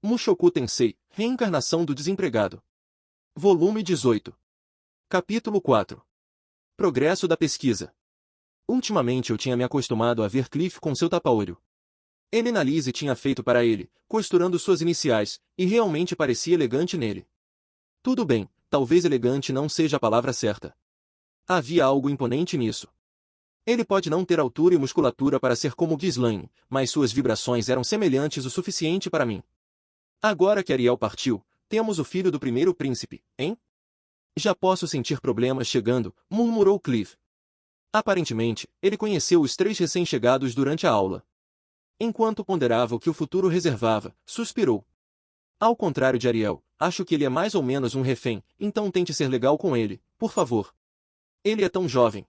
Mushoku Tensei, Reencarnação do Desempregado. Volume 18. Capítulo 4. Progresso da pesquisa. Ultimamente eu tinha me acostumado a ver Cliff com seu tapa-olho. Helena Lise tinha feito para ele, costurando suas iniciais, e realmente parecia elegante nele. Tudo bem, talvez elegante não seja a palavra certa. Havia algo imponente nisso. Ele pode não ter altura e musculatura para ser como Ghislaine, mas suas vibrações eram semelhantes o suficiente para mim. Agora que Ariel partiu, temos o filho do primeiro príncipe, hein? Já posso sentir problemas chegando, murmurou Cliff. Aparentemente, ele conheceu os 3 recém-chegados durante a aula. Enquanto ponderava o que o futuro reservava, suspirou. Ao contrário de Ariel, acho que ele é mais ou menos um refém, então tente ser legal com ele, por favor. Ele é tão jovem.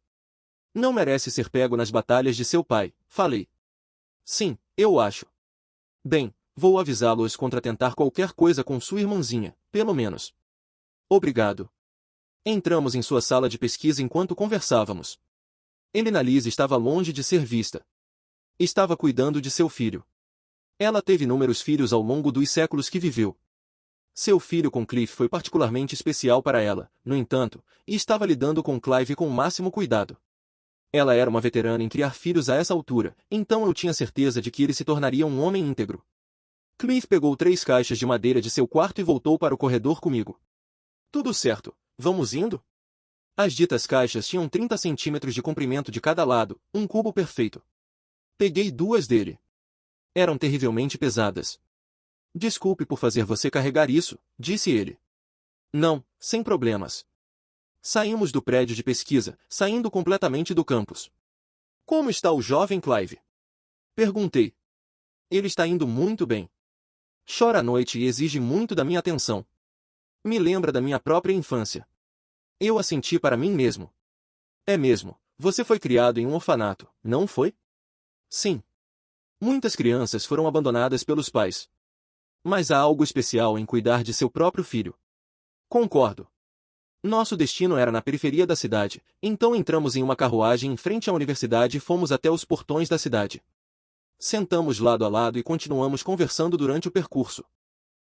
Não merece ser pego nas batalhas de seu pai, falei. Sim, eu acho. Bem, vou avisá-los contra tentar qualquer coisa com sua irmãzinha, pelo menos. Obrigado. Entramos em sua sala de pesquisa enquanto conversávamos. Helena Lise estava longe de ser vista. Estava cuidando de seu filho. Ela teve inúmeros filhos ao longo dos séculos que viveu. Seu filho com Cliff foi particularmente especial para ela, no entanto, e estava lidando com Clive com o máximo cuidado. Ela era uma veterana em criar filhos a essa altura, então eu tinha certeza de que ele se tornaria um homem íntegro. Cliff pegou 3 caixas de madeira de seu quarto e voltou para o corredor comigo. Tudo certo, vamos indo? As ditas caixas tinham 30 centímetros de comprimento de cada lado, um cubo perfeito. Peguei 2 dele. Eram terrivelmente pesadas. Desculpe por fazer você carregar isso, disse ele. Não, sem problemas. Saímos do prédio de pesquisa, saindo completamente do campus. Como está o jovem Clive? Perguntei. Ele está indo muito bem. Chora à noite e exige muito da minha atenção. Me lembra da minha própria infância. Eu assenti para mim mesmo. É mesmo, você foi criado em um orfanato, não foi? Sim. Muitas crianças foram abandonadas pelos pais. Mas há algo especial em cuidar de seu próprio filho. Concordo. Nosso destino era na periferia da cidade, então entramos em uma carruagem em frente à universidade e fomos até os portões da cidade. Sentamos lado a lado e continuamos conversando durante o percurso.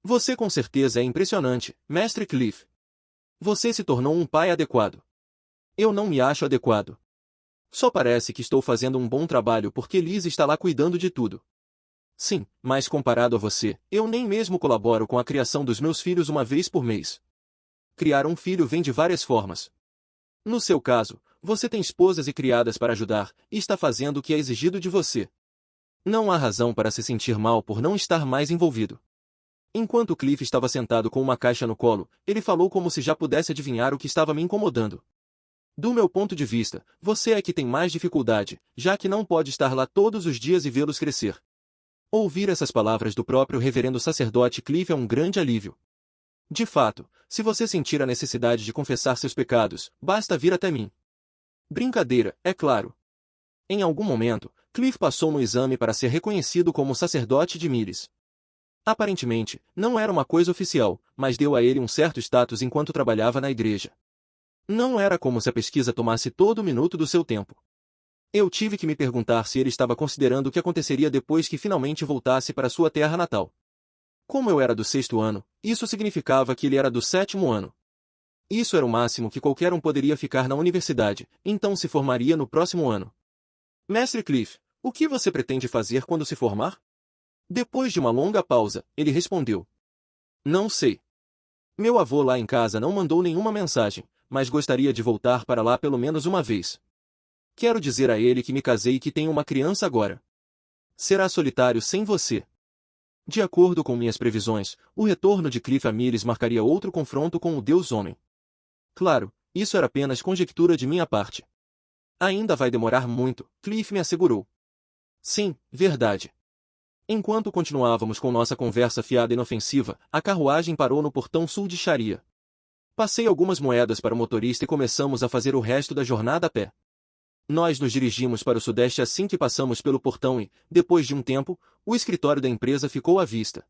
Você com certeza é impressionante, Mestre Cliff. Você se tornou um pai adequado. Eu não me acho adequado. Só parece que estou fazendo um bom trabalho porque Liz está lá cuidando de tudo. Sim, mas comparado a você, eu nem mesmo colaboro com a criação dos meus filhos uma vez por mês. Criar um filho vem de várias formas. No seu caso, você tem esposas e criadas para ajudar, e está fazendo o que é exigido de você. Não há razão para se sentir mal por não estar mais envolvido. Enquanto Cliff estava sentado com uma caixa no colo, ele falou como se já pudesse adivinhar o que estava me incomodando. Do meu ponto de vista, você é que tem mais dificuldade, já que não pode estar lá todos os dias e vê-los crescer. Ouvir essas palavras do próprio reverendo sacerdote Cliff é um grande alívio. De fato, se você sentir a necessidade de confessar seus pecados, basta vir até mim. Brincadeira, é claro. Em algum momento, Cliff passou no exame para ser reconhecido como sacerdote de Miles. Aparentemente, não era uma coisa oficial, mas deu a ele um certo status enquanto trabalhava na igreja. Não era como se a pesquisa tomasse todo minuto do seu tempo. Eu tive que me perguntar se ele estava considerando o que aconteceria depois que finalmente voltasse para sua terra natal. Como eu era do 6º ano, isso significava que ele era do 7º ano. Isso era o máximo que qualquer um poderia ficar na universidade, então se formaria no próximo ano. Mestre Cliff, o que você pretende fazer quando se formar? Depois de uma longa pausa, ele respondeu. Não sei. Meu avô lá em casa não mandou nenhuma mensagem, mas gostaria de voltar para lá pelo menos uma vez. Quero dizer a ele que me casei e que tenho uma criança agora. Será solitário sem você. De acordo com minhas previsões, o retorno de Cliff a Miles marcaria outro confronto com o Deus Homem. Claro, isso era apenas conjectura de minha parte. Ainda vai demorar muito, Cliff me assegurou. Sim, verdade. Enquanto continuávamos com nossa conversa fiada e inofensiva, a carruagem parou no portão sul de Sharia. Passei algumas moedas para o motorista e começamos a fazer o resto da jornada a pé. Nós nos dirigimos para o sudeste assim que passamos pelo portão e, depois de um tempo, o escritório da empresa ficou à vista.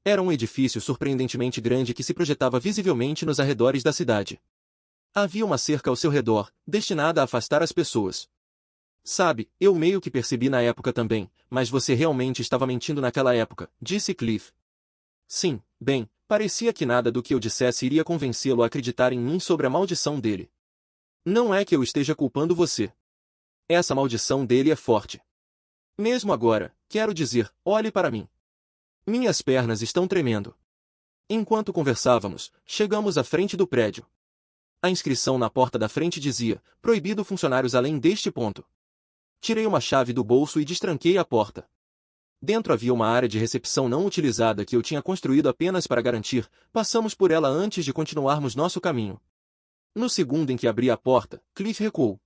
Era um edifício surpreendentemente grande que se projetava visivelmente nos arredores da cidade. Havia uma cerca ao seu redor, destinada a afastar as pessoas. Sabe, eu meio que percebi na época também, mas você realmente estava mentindo naquela época, disse Cliff. Sim, bem, parecia que nada do que eu dissesse iria convencê-lo a acreditar em mim sobre a maldição dele. Não é que eu esteja culpando você. Essa maldição dele é forte. Mesmo agora, quero dizer, olhe para mim. Minhas pernas estão tremendo. Enquanto conversávamos, chegamos à frente do prédio. A inscrição na porta da frente dizia, proibido funcionários além deste ponto. Tirei uma chave do bolso e destranquei a porta. Dentro havia uma área de recepção não utilizada que eu tinha construído apenas para garantir, passamos por ela antes de continuarmos nosso caminho. No segundo em que abri a porta, Cliff recuou.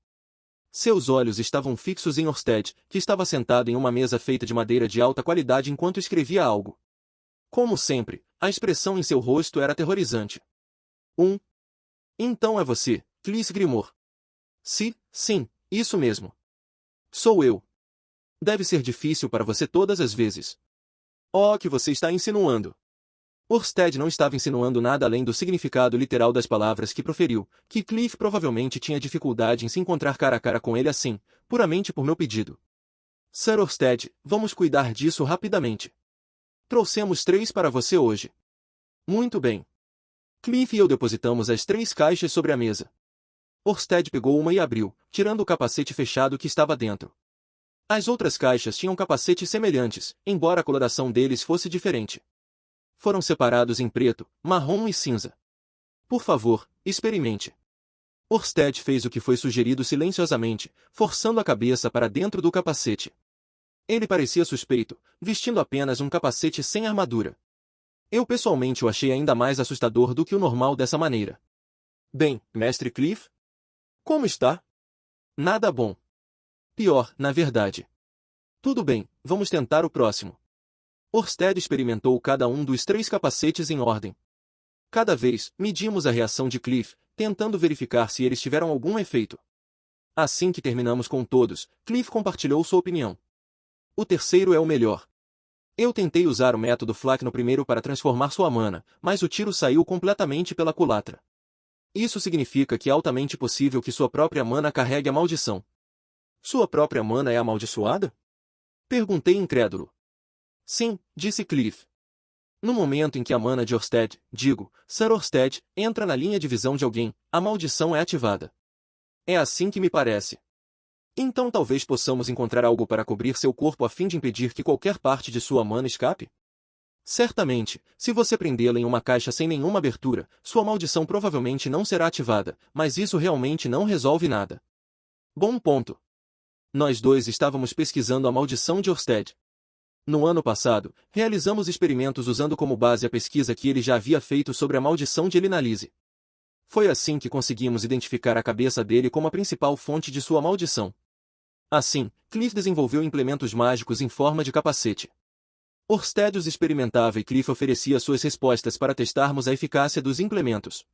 Seus olhos estavam fixos em Orsted, que estava sentado em uma mesa feita de madeira de alta qualidade enquanto escrevia algo. Como sempre, a expressão em seu rosto era aterrorizante. Então é você, Cliff Grimor. Sim, isso mesmo. Sou eu. Deve ser difícil para você todas as vezes. Oh, que você está insinuando. Orsted não estava insinuando nada além do significado literal das palavras que proferiu, que Cliff provavelmente tinha dificuldade em se encontrar cara a cara com ele assim, puramente por meu pedido. Sir Orsted, vamos cuidar disso rapidamente. Trouxemos 3 para você hoje. Muito bem. Cliff e eu depositamos as 3 caixas sobre a mesa. Orsted pegou uma e abriu, tirando o capacete fechado que estava dentro. As outras caixas tinham capacetes semelhantes, embora a coloração deles fosse diferente. Foram separados em preto, marrom e cinza. Por favor, experimente. Orsted fez o que foi sugerido silenciosamente, forçando a cabeça para dentro do capacete. Ele parecia suspeito, vestindo apenas um capacete sem armadura. Eu pessoalmente o achei ainda mais assustador do que o normal dessa maneira. Bem, Mestre Cliff? Como está? Nada bom. Pior, na verdade. Tudo bem, vamos tentar o próximo. Orsted experimentou cada um dos 3 capacetes em ordem. Cada vez, medimos a reação de Cliff, tentando verificar se eles tiveram algum efeito. Assim que terminamos com todos, Cliff compartilhou sua opinião. O terceiro é o melhor. Eu tentei usar o método Flak no primeiro para transformar sua mana, mas o tiro saiu completamente pela culatra. Isso significa que é altamente possível que sua própria mana carregue a maldição. Sua própria mana é amaldiçoada? Perguntei incrédulo. Sim, disse Cliff. No momento em que a mana de Orsted, Sir Orsted, entra na linha de visão de alguém, a maldição é ativada. É assim que me parece. Então talvez possamos encontrar algo para cobrir seu corpo a fim de impedir que qualquer parte de sua mana escape? Certamente, se você prendê-la em uma caixa sem nenhuma abertura, sua maldição provavelmente não será ativada, mas isso realmente não resolve nada. Bom ponto. Nós dois estávamos pesquisando a maldição de Orsted. No ano passado, realizamos experimentos usando como base a pesquisa que ele já havia feito sobre a maldição de Elinalise. Foi assim que conseguimos identificar a cabeça dele como a principal fonte de sua maldição. Assim, Cliff desenvolveu implementos mágicos em forma de capacete. Orsted os experimentava e Cliff oferecia suas respostas para testarmos a eficácia dos implementos.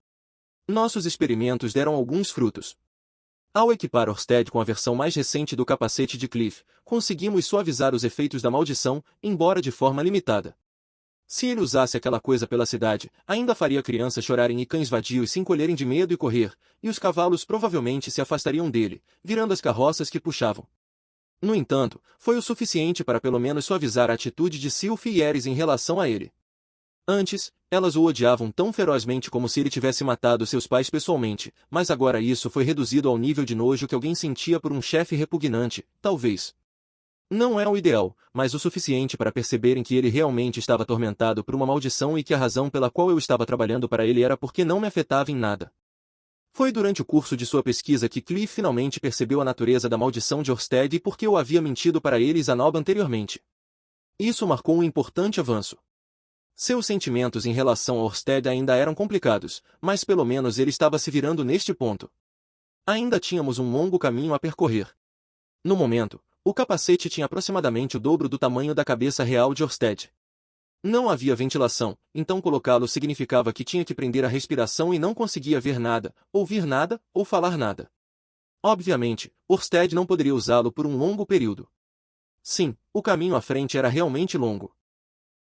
Nossos experimentos deram alguns frutos. Ao equipar Orsted com a versão mais recente do capacete de Cliff, conseguimos suavizar os efeitos da maldição, embora de forma limitada. Se ele usasse aquela coisa pela cidade, ainda faria crianças chorarem e cães vadios se encolherem de medo e correr, e os cavalos provavelmente se afastariam dele, virando as carroças que puxavam. No entanto, foi o suficiente para pelo menos suavizar a atitude de Sylph e Ares em relação a ele. Antes, elas o odiavam tão ferozmente como se ele tivesse matado seus pais pessoalmente, mas agora isso foi reduzido ao nível de nojo que alguém sentia por um chefe repugnante, talvez. Não é o ideal, mas o suficiente para perceberem que ele realmente estava atormentado por uma maldição e que a razão pela qual eu estava trabalhando para ele era porque não me afetava em nada. Foi durante o curso de sua pesquisa que Cliff finalmente percebeu a natureza da maldição de Orsted e por que eu havia mentido para ele e Zanob anteriormente. Isso marcou um importante avanço. Seus sentimentos em relação a Orsted ainda eram complicados, mas pelo menos ele estava se virando neste ponto. Ainda tínhamos um longo caminho a percorrer. No momento, o capacete tinha aproximadamente o dobro do tamanho da cabeça real de Orsted. Não havia ventilação, então colocá-lo significava que tinha que prender a respiração e não conseguia ver nada, ouvir nada, ou falar nada. Obviamente, Orsted não poderia usá-lo por um longo período. Sim, o caminho à frente era realmente longo.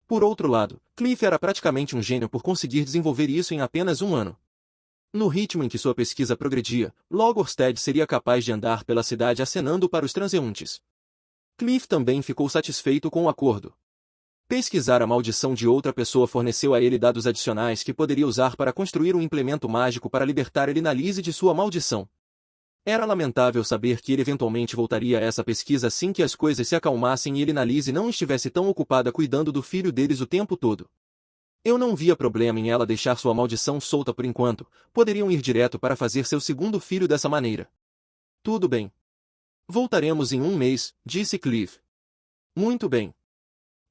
Por outro lado, Cliff era praticamente um gênio por conseguir desenvolver isso em apenas um ano. No ritmo em que sua pesquisa progredia, logo Orsted seria capaz de andar pela cidade acenando para os transeuntes. Cliff também ficou satisfeito com o acordo. Pesquisar a maldição de outra pessoa forneceu a ele dados adicionais que poderia usar para construir um implemento mágico para libertar Elinalise de sua maldição. Era lamentável saber que ele eventualmente voltaria a essa pesquisa assim que as coisas se acalmassem e Elinalise não estivesse tão ocupada cuidando do filho deles o tempo todo. Eu não via problema em ela deixar sua maldição solta por enquanto, poderiam ir direto para fazer seu segundo filho dessa maneira. Tudo bem. Voltaremos em um mês, disse Cliff. Muito bem.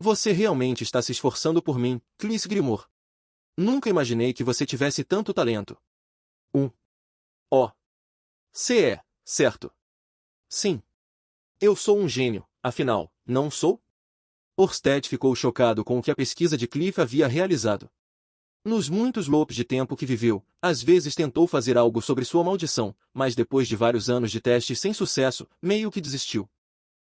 Você realmente está se esforçando por mim, Cliff Grimor. Nunca imaginei que você tivesse tanto talento. C é, certo? Sim. Eu sou um gênio, afinal, não sou? Orsted ficou chocado com o que a pesquisa de Cliff havia realizado. Nos muitos loops de tempo que viveu, às vezes tentou fazer algo sobre sua maldição, mas depois de vários anos de testes sem sucesso, meio que desistiu.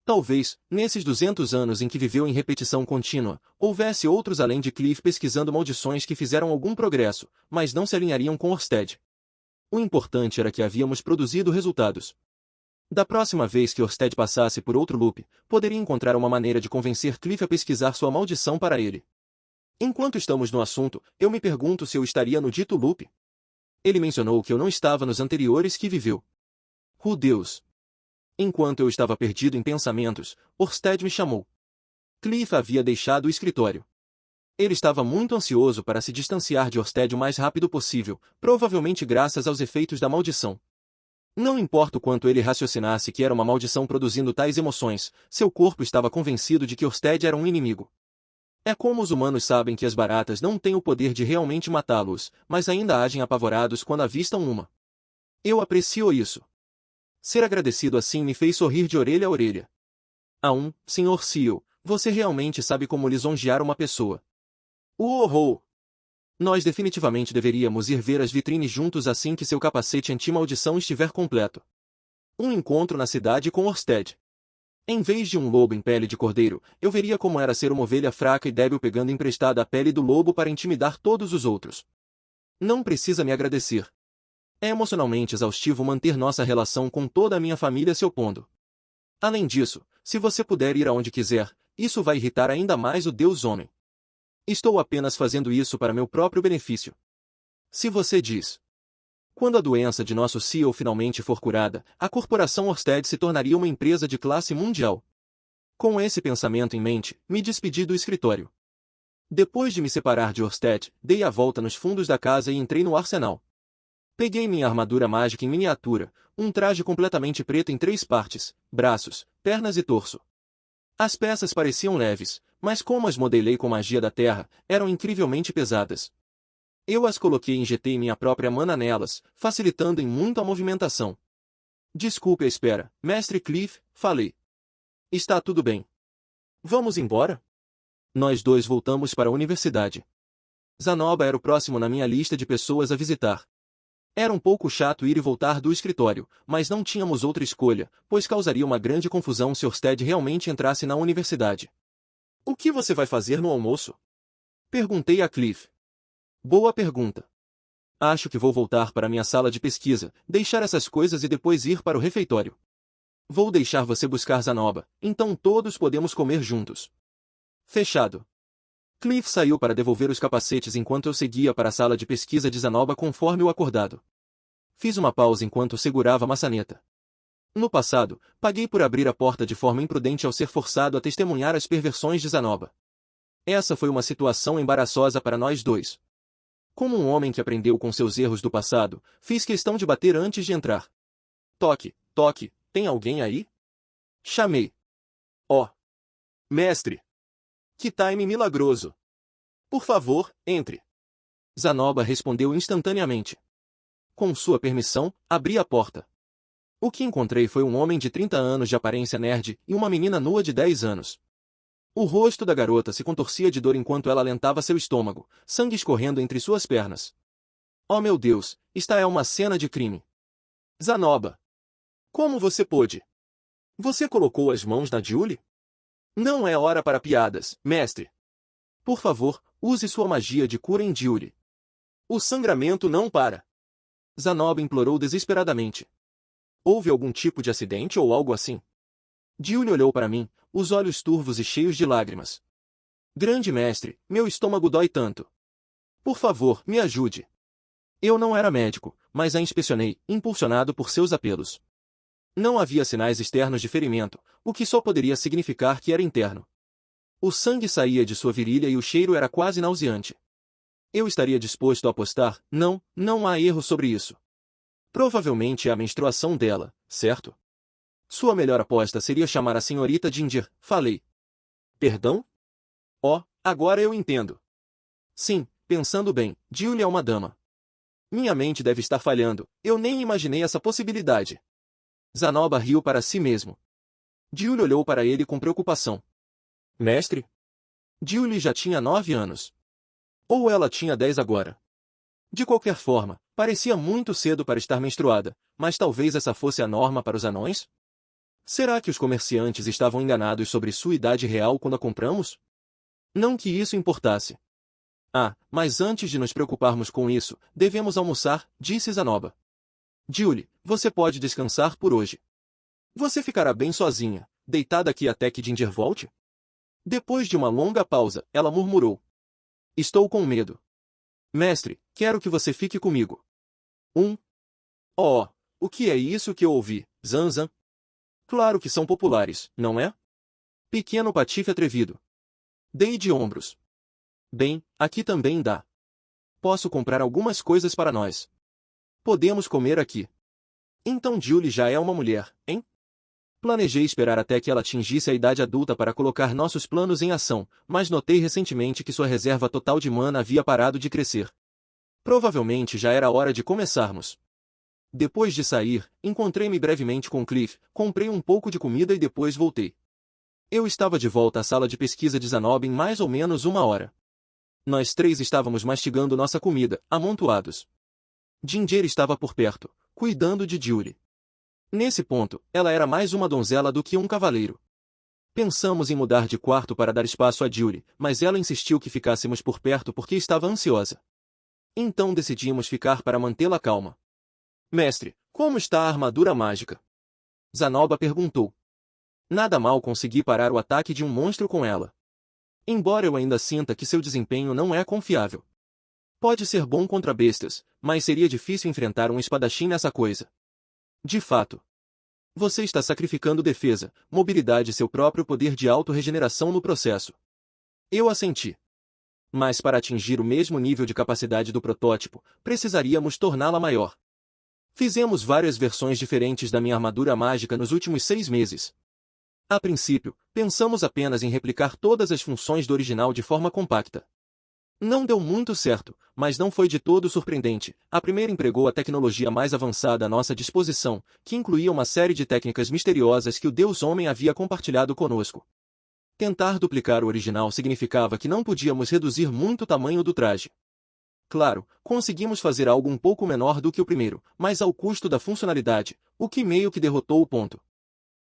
Talvez, nesses 200 anos em que viveu em repetição contínua, houvesse outros além de Cliff pesquisando maldições que fizeram algum progresso, mas não se alinhariam com Orsted. O importante era que havíamos produzido resultados. Da próxima vez que Orsted passasse por outro loop, poderia encontrar uma maneira de convencer Cliff a pesquisar sua maldição para ele. Enquanto estamos no assunto, eu me pergunto se eu estaria no dito loop. Ele mencionou que eu não estava nos anteriores que viveu. Deus! Enquanto eu estava perdido em pensamentos, Orsted me chamou. Cliff havia deixado o escritório. Ele estava muito ansioso para se distanciar de Orsted o mais rápido possível, provavelmente graças aos efeitos da maldição. Não importa o quanto ele raciocinasse que era uma maldição produzindo tais emoções, seu corpo estava convencido de que Orsted era um inimigo. É como os humanos sabem que as baratas não têm o poder de realmente matá-los, mas ainda agem apavorados quando avistam uma. Eu aprecio isso. Ser agradecido assim me fez sorrir de orelha a orelha. Sr. Seal, você realmente sabe como lisonjear uma pessoa. Uou! Nós definitivamente deveríamos ir ver as vitrines juntos assim que seu capacete anti-maldição estiver completo. Um encontro na cidade com Orsted. Em vez de um lobo em pele de cordeiro, eu veria como era ser uma ovelha fraca e débil pegando emprestada a pele do lobo para intimidar todos os outros. Não precisa me agradecer. É emocionalmente exaustivo manter nossa relação com toda a minha família se opondo. Além disso, se você puder ir aonde quiser, isso vai irritar ainda mais o Deus Homem. Estou apenas fazendo isso para meu próprio benefício. Se você diz. Quando a doença de nosso CEO finalmente for curada, a corporação Orsted se tornaria uma empresa de classe mundial. Com esse pensamento em mente, me despedi do escritório. Depois de me separar de Orsted, dei a volta nos fundos da casa e entrei no arsenal. Peguei minha armadura mágica em miniatura, um traje completamente preto em 3 partes, braços, pernas e torso. As peças pareciam leves, mas como as modelei com magia da terra, eram incrivelmente pesadas. Eu as coloquei e injetei minha própria mana nelas, facilitando em muito a movimentação. Desculpe a espera, Mestre Cliff, falei. Está tudo bem. Vamos embora? Nós dois voltamos para a universidade. Zanoba era o próximo na minha lista de pessoas a visitar. Era um pouco chato ir e voltar do escritório, mas não tínhamos outra escolha, pois causaria uma grande confusão se Orsted realmente entrasse na universidade. O que você vai fazer no almoço? Perguntei a Cliff. Boa pergunta. Acho que vou voltar para minha sala de pesquisa, deixar essas coisas e depois ir para o refeitório. Vou deixar você buscar Zanoba, então todos podemos comer juntos. Fechado. Cliff saiu para devolver os capacetes enquanto eu seguia para a sala de pesquisa de Zanoba conforme o acordado. Fiz uma pausa enquanto segurava a maçaneta. No passado, paguei por abrir a porta de forma imprudente ao ser forçado a testemunhar as perversões de Zanoba. Essa foi uma situação embaraçosa para nós dois. Como um homem que aprendeu com seus erros do passado, fiz questão de bater antes de entrar. Toque, toque, tem alguém aí? Chamei. Mestre! Que time milagroso! Por favor, entre. Zanoba respondeu instantaneamente. Com sua permissão, abri a porta. O que encontrei foi um homem de 30 anos de aparência nerd e uma menina nua de 10 anos. O rosto da garota se contorcia de dor enquanto ela alentava seu estômago, sangue escorrendo entre suas pernas. Oh meu Deus, esta é uma cena de crime. Zanoba! Como você pôde? Você colocou as mãos na Julie? Não é hora para piadas, mestre. Por favor, use sua magia de cura em Julie. O sangramento não para. Zanoba implorou desesperadamente. Houve algum tipo de acidente ou algo assim? Julie olhou para mim, os olhos turvos e cheios de lágrimas. Grande mestre, meu estômago dói tanto. Por favor, me ajude. Eu não era médico, mas a inspecionei, impulsionado por seus apelos. Não havia sinais externos de ferimento, o que só poderia significar que era interno. O sangue saía de sua virilha e o cheiro era quase nauseante. Eu estaria disposto a apostar, não há erro sobre isso. Provavelmente é a menstruação dela, certo? Sua melhor aposta seria chamar a senhorita Ginger, falei. Perdão? Oh, agora eu entendo. Sim, pensando bem, Julie é uma dama. Minha mente deve estar falhando, eu nem imaginei essa possibilidade. Zanoba riu para si mesmo. Julie olhou para ele com preocupação. Mestre? Julie já tinha 9 anos. Ou ela tinha 10 agora. De qualquer forma, parecia muito cedo para estar menstruada, mas talvez essa fosse a norma para os anões? Será que os comerciantes estavam enganados sobre sua idade real quando a compramos? Não que isso importasse. Ah, mas antes de nos preocuparmos com isso, devemos almoçar, disse Zanoba. Julie, você pode descansar por hoje. Você ficará bem sozinha, deitada aqui até que Ginger volte? Depois de uma longa pausa, ela murmurou. Estou com medo. Mestre, quero que você fique comigo. Oh, o que é isso que eu ouvi, Zanzan? Claro que são populares, não é? Pequeno patife atrevido. Dei de ombros. Bem, aqui também dá. Posso comprar algumas coisas para nós. Podemos comer aqui. Então Julie já é uma mulher, hein? Planejei esperar até que ela atingisse a idade adulta para colocar nossos planos em ação, mas notei recentemente que sua reserva total de mana havia parado de crescer. Provavelmente já era hora de começarmos. Depois de sair, encontrei-me brevemente com Cliff, comprei um pouco de comida e depois voltei. Eu estava de volta à sala de pesquisa de Zanoba em mais ou menos 1 hora. Nós 3 estávamos mastigando nossa comida, amontoados. Ginger estava por perto, cuidando de Julie. Nesse ponto, ela era mais uma donzela do que um cavaleiro. Pensamos em mudar de quarto para dar espaço a Julie, mas ela insistiu que ficássemos por perto porque estava ansiosa. Então decidimos ficar para mantê-la calma. Mestre, como está a armadura mágica? Zanoba perguntou. Nada mal consegui parar o ataque de um monstro com ela. Embora eu ainda sinta que seu desempenho não é confiável. Pode ser bom contra bestas, mas seria difícil enfrentar um espadachim nessa coisa. De fato. Você está sacrificando defesa, mobilidade e seu próprio poder de auto-regeneração no processo. Eu assenti. Mas para atingir o mesmo nível de capacidade do protótipo, precisaríamos torná-la maior. Fizemos várias versões diferentes da minha armadura mágica nos últimos 6 meses. A princípio, pensamos apenas em replicar todas as funções do original de forma compacta. Não deu muito certo, mas não foi de todo surpreendente. A primeira empregou a tecnologia mais avançada à nossa disposição, que incluía uma série de técnicas misteriosas que o Deus Homem havia compartilhado conosco. Tentar duplicar o original significava que não podíamos reduzir muito o tamanho do traje. Claro, conseguimos fazer algo um pouco menor do que o primeiro, mas ao custo da funcionalidade, o que meio que derrotou o ponto.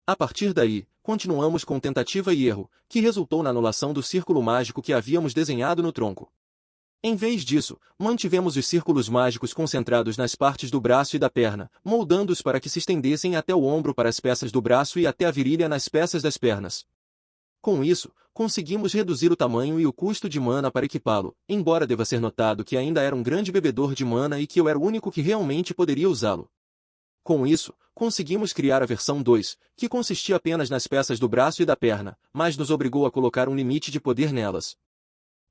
A partir daí, continuamos com tentativa e erro, que resultou na anulação do círculo mágico que havíamos desenhado no tronco. Em vez disso, mantivemos os círculos mágicos concentrados nas partes do braço e da perna, moldando-os para que se estendessem até o ombro para as peças do braço e até a virilha nas peças das pernas. Com isso, conseguimos reduzir o tamanho e o custo de mana para equipá-lo, embora deva ser notado que ainda era um grande bebedor de mana e que eu era o único que realmente poderia usá-lo. Com isso, conseguimos criar a versão 2, que consistia apenas nas peças do braço e da perna, mas nos obrigou a colocar um limite de poder nelas.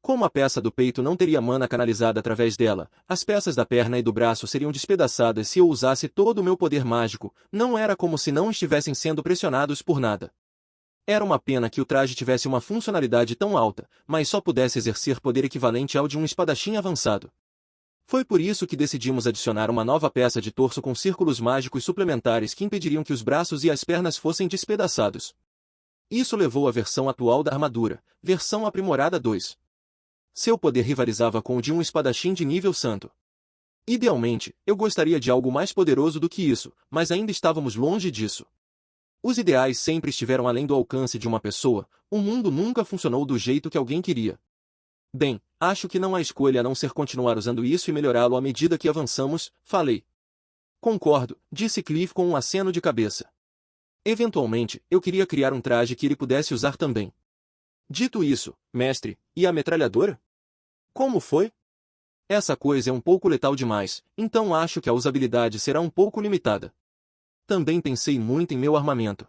Como a peça do peito não teria mana canalizada através dela, as peças da perna e do braço seriam despedaçadas se eu usasse todo o meu poder mágico, não era como se não estivessem sendo pressionados por nada. Era uma pena que o traje tivesse uma funcionalidade tão alta, mas só pudesse exercer poder equivalente ao de um espadachim avançado. Foi por isso que decidimos adicionar uma nova peça de torso com círculos mágicos suplementares que impediriam que os braços e as pernas fossem despedaçados. Isso levou à versão atual da armadura, versão aprimorada 2. Seu poder rivalizava com o de um espadachim de nível santo. Idealmente, eu gostaria de algo mais poderoso do que isso, mas ainda estávamos longe disso. Os ideais sempre estiveram além do alcance de uma pessoa, o mundo nunca funcionou do jeito que alguém queria. Bem, acho que não há escolha a não ser continuar usando isso e melhorá-lo à medida que avançamos, falei. Concordo, disse Cliff com um aceno de cabeça. Eventualmente, eu queria criar um traje que ele pudesse usar também. Dito isso, mestre, e a metralhadora? Como foi? Essa coisa é um pouco letal demais, então acho que a usabilidade será um pouco limitada. Também pensei muito em meu armamento.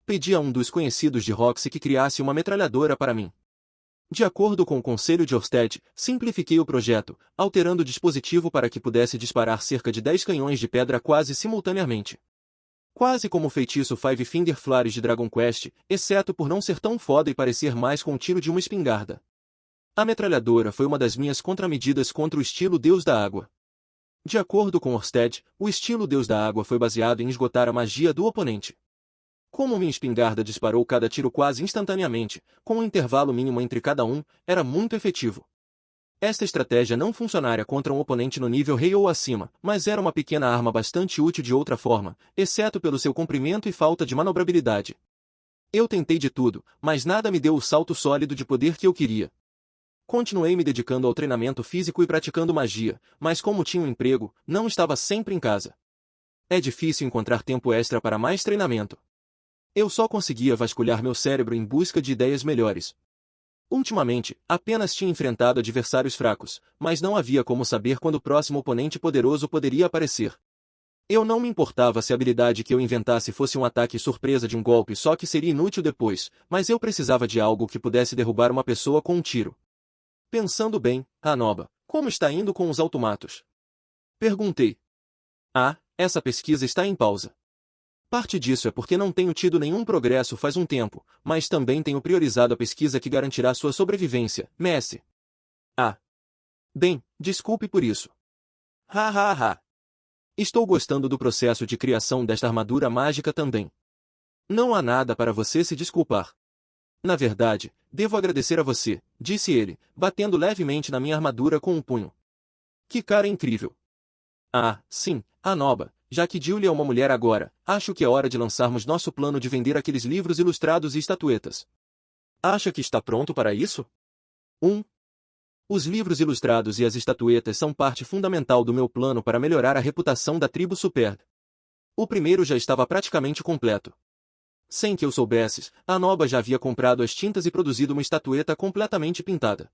Pedi a um dos conhecidos de Roxy que criasse uma metralhadora para mim. De acordo com o conselho de Orsted, simplifiquei o projeto, alterando o dispositivo para que pudesse disparar cerca de 10 canhões de pedra quase simultaneamente. Quase como o feitiço Five Finger Flares de Dragon Quest, exceto por não ser tão foda e parecer mais com o tiro de uma espingarda. A metralhadora foi uma das minhas contramedidas contra o estilo Deus da Água. De acordo com Orsted, o estilo Deus da Água foi baseado em esgotar a magia do oponente. Como minha espingarda disparou cada tiro quase instantaneamente, com um intervalo mínimo entre cada um, era muito efetivo. Esta estratégia não funcionaria contra um oponente no nível rei ou acima, mas era uma pequena arma bastante útil de outra forma, exceto pelo seu comprimento e falta de manobrabilidade. Eu tentei de tudo, mas nada me deu o salto sólido de poder que eu queria. Continuei me dedicando ao treinamento físico e praticando magia, mas como tinha um emprego, não estava sempre em casa. É difícil encontrar tempo extra para mais treinamento. Eu só conseguia vasculhar meu cérebro em busca de ideias melhores. Ultimamente, apenas tinha enfrentado adversários fracos, mas não havia como saber quando o próximo oponente poderoso poderia aparecer. Eu não me importava se a habilidade que eu inventasse fosse um ataque surpresa de um golpe só que seria inútil depois, mas eu precisava de algo que pudesse derrubar uma pessoa com um tiro. Pensando bem, Anoba, como está indo com os automatos? Perguntei. Ah, essa pesquisa está em pausa. Parte disso é porque não tenho tido nenhum progresso faz um tempo, mas também tenho priorizado a pesquisa que garantirá sua sobrevivência, Messi. Ah. Bem, desculpe por isso. Ha ha ha. Estou gostando do processo de criação desta armadura mágica também. Não há nada para você se desculpar. Na verdade, devo agradecer a você, disse ele, batendo levemente na minha armadura com um punho. Que cara incrível. Ah, sim, Anoba. Já que Julie é uma mulher agora, acho que é hora de lançarmos nosso plano de vender aqueles livros ilustrados e estatuetas. Acha que está pronto para isso? 1. Os livros ilustrados e as estatuetas são parte fundamental do meu plano para melhorar a reputação da tribo Super. O primeiro já estava praticamente completo. Sem que eu soubesse, Anoba já havia comprado as tintas e produzido uma estatueta completamente pintada.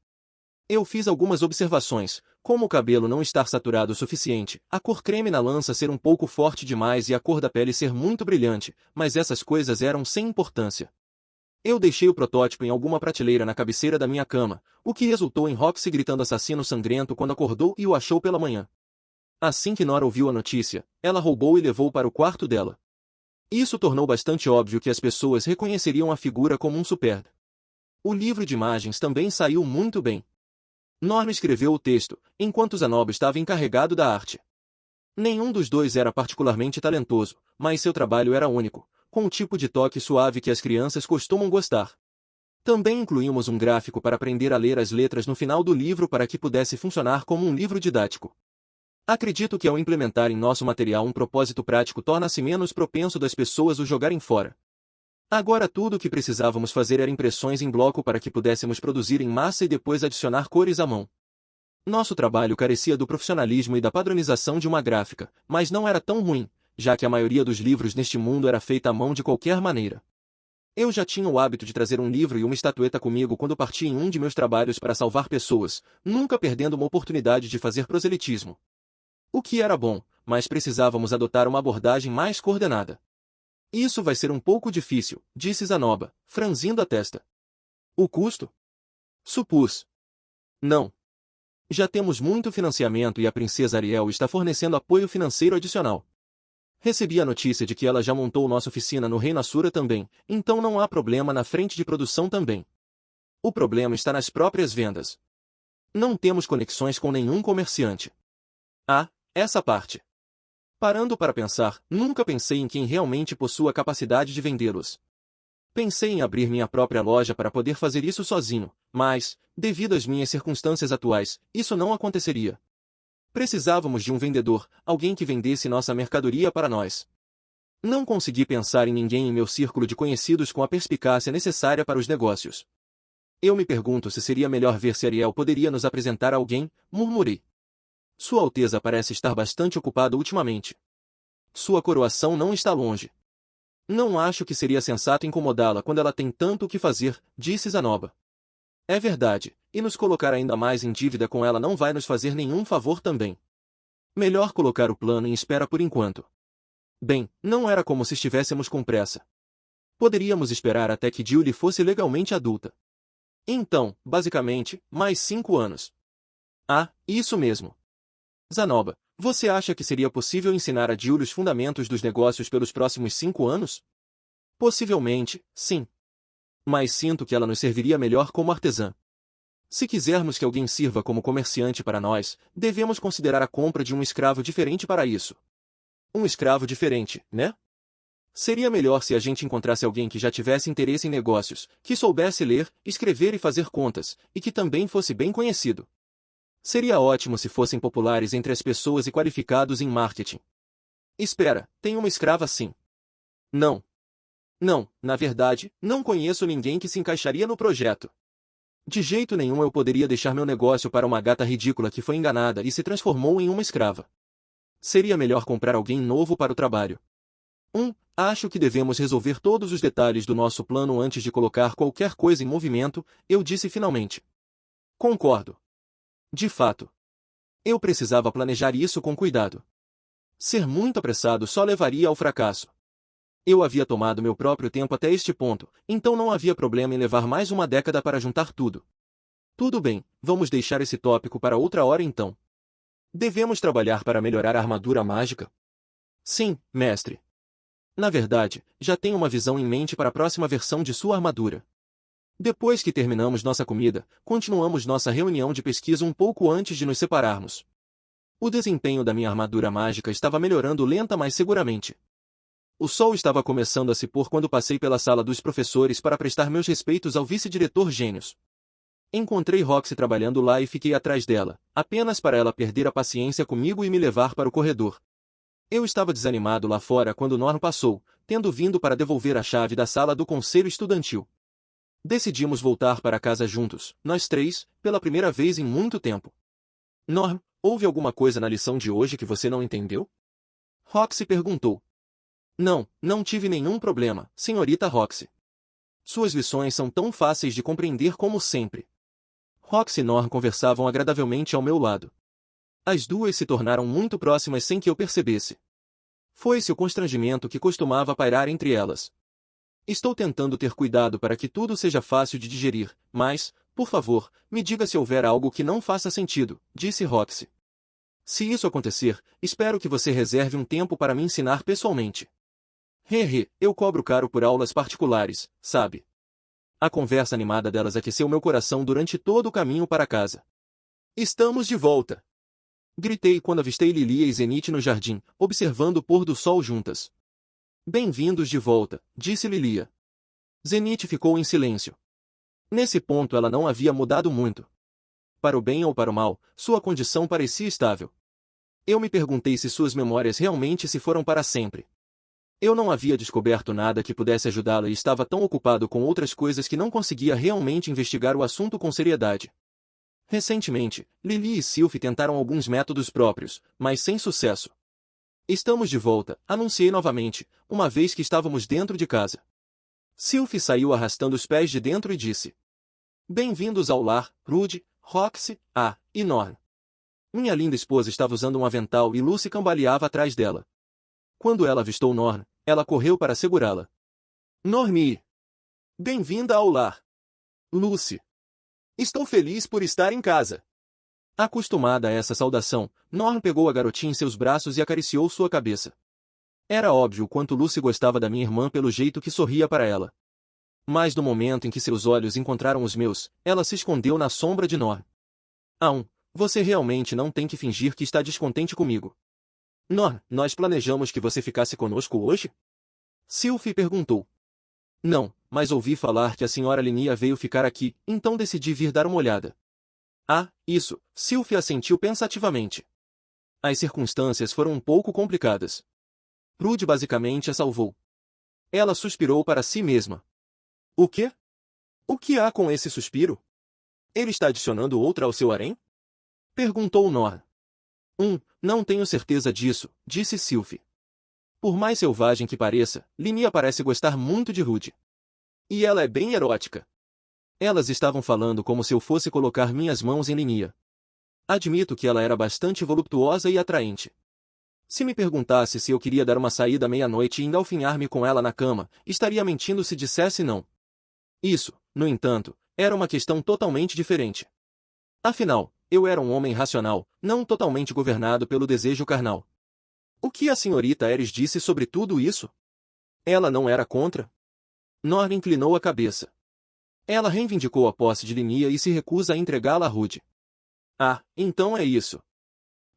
Eu fiz algumas observações, como o cabelo não estar saturado o suficiente, a cor creme na lança ser um pouco forte demais e a cor da pele ser muito brilhante, mas essas coisas eram sem importância. Eu deixei o protótipo em alguma prateleira na cabeceira da minha cama, o que resultou em Roxy gritando assassino sangrento quando acordou e o achou pela manhã. Assim que Nora ouviu a notícia, ela roubou e levou para o quarto dela. Isso tornou bastante óbvio que as pessoas reconheceriam a figura como um super. O livro de imagens também saiu muito bem. Norma escreveu o texto, enquanto Zanob estava encarregado da arte. Nenhum dos dois era particularmente talentoso, mas seu trabalho era único, com o tipo de toque suave que as crianças costumam gostar. Também incluímos um gráfico para aprender a ler as letras no final do livro para que pudesse funcionar como um livro didático. Acredito que ao implementar em nosso material um propósito prático torna-se menos propenso das pessoas o jogarem fora. Agora tudo o que precisávamos fazer era impressões em bloco para que pudéssemos produzir em massa e depois adicionar cores à mão. Nosso trabalho carecia do profissionalismo e da padronização de uma gráfica, mas não era tão ruim, já que a maioria dos livros neste mundo era feita à mão de qualquer maneira. Eu já tinha o hábito de trazer um livro e uma estatueta comigo quando partia em um de meus trabalhos para salvar pessoas, nunca perdendo uma oportunidade de fazer proselitismo. O que era bom, mas precisávamos adotar uma abordagem mais coordenada. Isso vai ser um pouco difícil, disse Zanoba, franzindo a testa. O custo? Supus. Não. Já temos muito financiamento e a princesa Ariel está fornecendo apoio financeiro adicional. Recebi a notícia de que ela já montou nossa oficina no Reino Assura também, então não há problema na frente de produção também. O problema está nas próprias vendas. Não temos conexões com nenhum comerciante. Ah, essa parte. Parando para pensar, nunca pensei em quem realmente possua a capacidade de vendê-los. Pensei em abrir minha própria loja para poder fazer isso sozinho, mas, devido às minhas circunstâncias atuais, isso não aconteceria. Precisávamos de um vendedor, alguém que vendesse nossa mercadoria para nós. Não consegui pensar em ninguém em meu círculo de conhecidos com a perspicácia necessária para os negócios. Eu me pergunto se seria melhor ver se Ariel poderia nos apresentar alguém, murmurei. Sua Alteza parece estar bastante ocupada ultimamente. Sua coroação não está longe. Não acho que seria sensato incomodá-la quando ela tem tanto o que fazer, disse Zanoba. É verdade, e nos colocar ainda mais em dívida com ela não vai nos fazer nenhum favor também. Melhor colocar o plano em espera por enquanto. Bem, não era como se estivéssemos com pressa. Poderíamos esperar até que Julie fosse legalmente adulta. Então, basicamente, mais 5 anos. Ah, isso mesmo. Zanoba, você acha que seria possível ensinar a Julie os fundamentos dos negócios pelos próximos 5 anos? Possivelmente, sim. Mas sinto que ela nos serviria melhor como artesã. Se quisermos que alguém sirva como comerciante para nós, devemos considerar a compra de um escravo diferente para isso. Um escravo diferente, né? Seria melhor se a gente encontrasse alguém que já tivesse interesse em negócios, que soubesse ler, escrever e fazer contas, e que também fosse bem conhecido. Seria ótimo se fossem populares entre as pessoas e qualificados em marketing. Espera, tem uma escrava sim. Não. Não, na verdade, não conheço ninguém que se encaixaria no projeto. De jeito nenhum eu poderia deixar meu negócio para uma gata ridícula que foi enganada e se transformou em uma escrava. Seria melhor comprar alguém novo para o trabalho. Acho que devemos resolver todos os detalhes do nosso plano antes de colocar qualquer coisa em movimento, eu disse finalmente. Concordo. De fato. Eu precisava planejar isso com cuidado. Ser muito apressado só levaria ao fracasso. Eu havia tomado meu próprio tempo até este ponto, então não havia problema em levar mais uma década para juntar tudo. Tudo bem, vamos deixar esse tópico para outra hora então. Devemos trabalhar para melhorar a armadura mágica? Sim, mestre. Na verdade, já tenho uma visão em mente para a próxima versão de sua armadura. Depois que terminamos nossa comida, continuamos nossa reunião de pesquisa um pouco antes de nos separarmos. O desempenho da minha armadura mágica estava melhorando lenta mas seguramente. O sol estava começando a se pôr quando passei pela sala dos professores para prestar meus respeitos ao vice-diretor Gênios. Encontrei Roxy trabalhando lá e fiquei atrás dela, apenas para ela perder a paciência comigo e me levar para o corredor. Eu estava desanimado lá fora quando Norm passou, tendo vindo para devolver a chave da sala do conselho estudantil. Decidimos voltar para casa juntos, nós três, pela primeira vez em muito tempo. Norm, houve alguma coisa na lição de hoje que você não entendeu? Roxy perguntou. Não tive nenhum problema, senhorita Roxy. Suas lições são tão fáceis de compreender como sempre. Roxy e Norm conversavam agradavelmente ao meu lado. As duas se tornaram muito próximas sem que eu percebesse. Foi-se o constrangimento que costumava pairar entre elas. Estou tentando ter cuidado para que tudo seja fácil de digerir, mas, por favor, me diga se houver algo que não faça sentido, disse Roxy. Se isso acontecer, espero que você reserve um tempo para me ensinar pessoalmente. Eu cobro caro por aulas particulares, sabe? A conversa animada delas aqueceu meu coração durante todo o caminho para casa. Estamos de volta! Gritei quando avistei Lilia e Zenith no jardim, observando o pôr do sol juntas. Bem-vindos de volta, disse Lilia. Zenith ficou em silêncio. Nesse ponto ela não havia mudado muito. Para o bem ou para o mal, sua condição parecia estável. Eu me perguntei se suas memórias realmente se foram para sempre. Eu não havia descoberto nada que pudesse ajudá-la e estava tão ocupado com outras coisas que não conseguia realmente investigar o assunto com seriedade. Recentemente, Lily e Sylvie tentaram alguns métodos próprios, mas sem sucesso. Estamos de volta, anunciei novamente, uma vez que estávamos dentro de casa. Sylvie saiu arrastando os pés de dentro e disse. Bem-vindos ao lar, Rudy, Roxy, e Norm. Minha linda esposa estava usando um avental e Lucy cambaleava atrás dela. Quando ela avistou Norm, ela correu para segurá-la. Normie! Bem-vinda ao lar. Lucy! Estou feliz por estar em casa. Acostumada a essa saudação, Norm pegou a garotinha em seus braços e acariciou sua cabeça. Era óbvio o quanto Lucy gostava da minha irmã pelo jeito que sorria para ela. Mas no momento em que seus olhos encontraram os meus, ela se escondeu na sombra de Norm. Você realmente não tem que fingir que está descontente comigo. Norm, nós planejamos que você ficasse conosco hoje? Sylvie perguntou. Não, mas ouvi falar que a senhora Linia veio ficar aqui, então decidi vir dar uma olhada. Isso, Sylvie assentiu pensativamente. As circunstâncias foram um pouco complicadas. Rude basicamente a salvou. Ela suspirou para si mesma. O quê? O que há com esse suspiro? Ele está adicionando outra ao seu harém? Perguntou Norm. Não tenho certeza disso, disse Sylvie. Por mais selvagem que pareça, Linia parece gostar muito de Rude. E ela é bem erótica. Elas estavam falando como se eu fosse colocar minhas mãos em Linia. Admito que ela era bastante voluptuosa e atraente. Se me perguntasse se eu queria dar uma saída à meia-noite e engalfinhar-me com ela na cama, estaria mentindo se dissesse não. Isso, no entanto, era uma questão totalmente diferente. Afinal, eu era um homem racional, não totalmente governado pelo desejo carnal. O que a senhorita Ares disse sobre tudo isso? Ela não era contra? Norma inclinou a cabeça. Ela reivindicou a posse de Linia e se recusa a entregá-la a Rude. Ah, então é isso.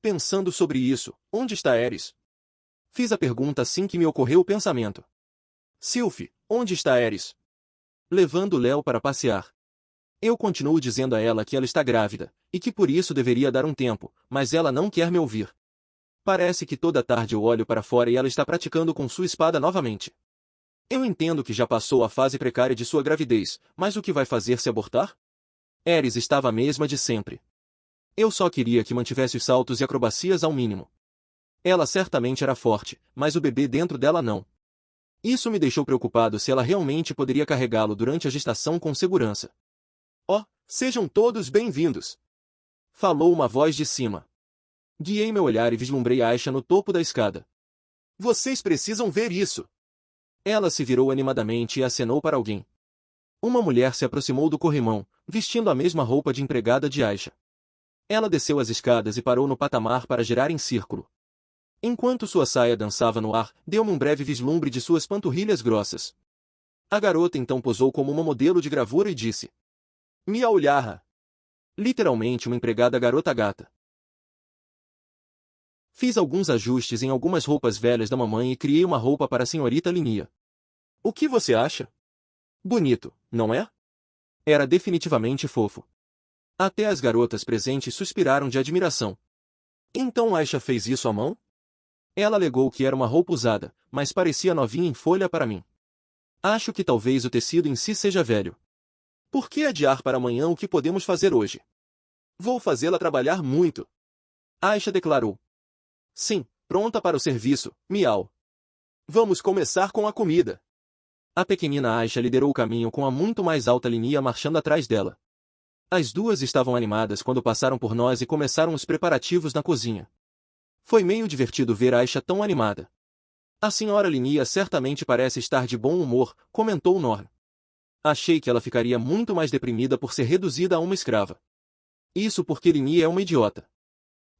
Pensando sobre isso, onde está Ares? Fiz a pergunta assim que me ocorreu o pensamento. Sylph, onde está Ares? Levando Léo para passear. Eu continuo dizendo a ela que ela está grávida, e que por isso deveria dar um tempo, mas ela não quer me ouvir. Parece que toda tarde eu olho para fora e ela está praticando com sua espada novamente. Eu entendo que já passou a fase precária de sua gravidez, mas o que vai fazer se abortar? Ares estava a mesma de sempre. Eu só queria que mantivesse os saltos e acrobacias ao mínimo. Ela certamente era forte, mas o bebê dentro dela não. Isso me deixou preocupado se ela realmente poderia carregá-lo durante a gestação com segurança. Oh, sejam todos bem-vindos! Falou uma voz de cima. Guiei meu olhar e vislumbrei Aisha no topo da escada. Vocês precisam ver isso! Ela se virou animadamente e acenou para alguém. Uma mulher se aproximou do corrimão, vestindo a mesma roupa de empregada de Aisha. Ela desceu as escadas e parou no patamar para girar em círculo. Enquanto sua saia dançava no ar, deu-me um breve vislumbre de suas panturrilhas grossas. A garota então posou como uma modelo de gravura e disse: Mia Ulharra. Literalmente uma empregada garota gata. Fiz alguns ajustes em algumas roupas velhas da mamãe e criei uma roupa para a senhorita Linia. O que você acha? Bonito, não é? Era definitivamente fofo. Até as garotas presentes suspiraram de admiração. Então Aisha fez isso à mão? Ela alegou que era uma roupa usada, mas parecia novinha em folha para mim. Acho que talvez o tecido em si seja velho. Por que adiar para amanhã o que podemos fazer hoje? Vou fazê-la trabalhar muito. Aisha declarou. Sim, pronta para o serviço, miau. Vamos começar com a comida. A pequenina Aisha liderou o caminho com a muito mais alta Linia marchando atrás dela. As duas estavam animadas quando passaram por nós e começaram os preparativos na cozinha. Foi meio divertido ver Aisha tão animada. A senhora Linia certamente parece estar de bom humor, comentou Norm. Achei que ela ficaria muito mais deprimida por ser reduzida a uma escrava. Isso porque Linia é uma idiota.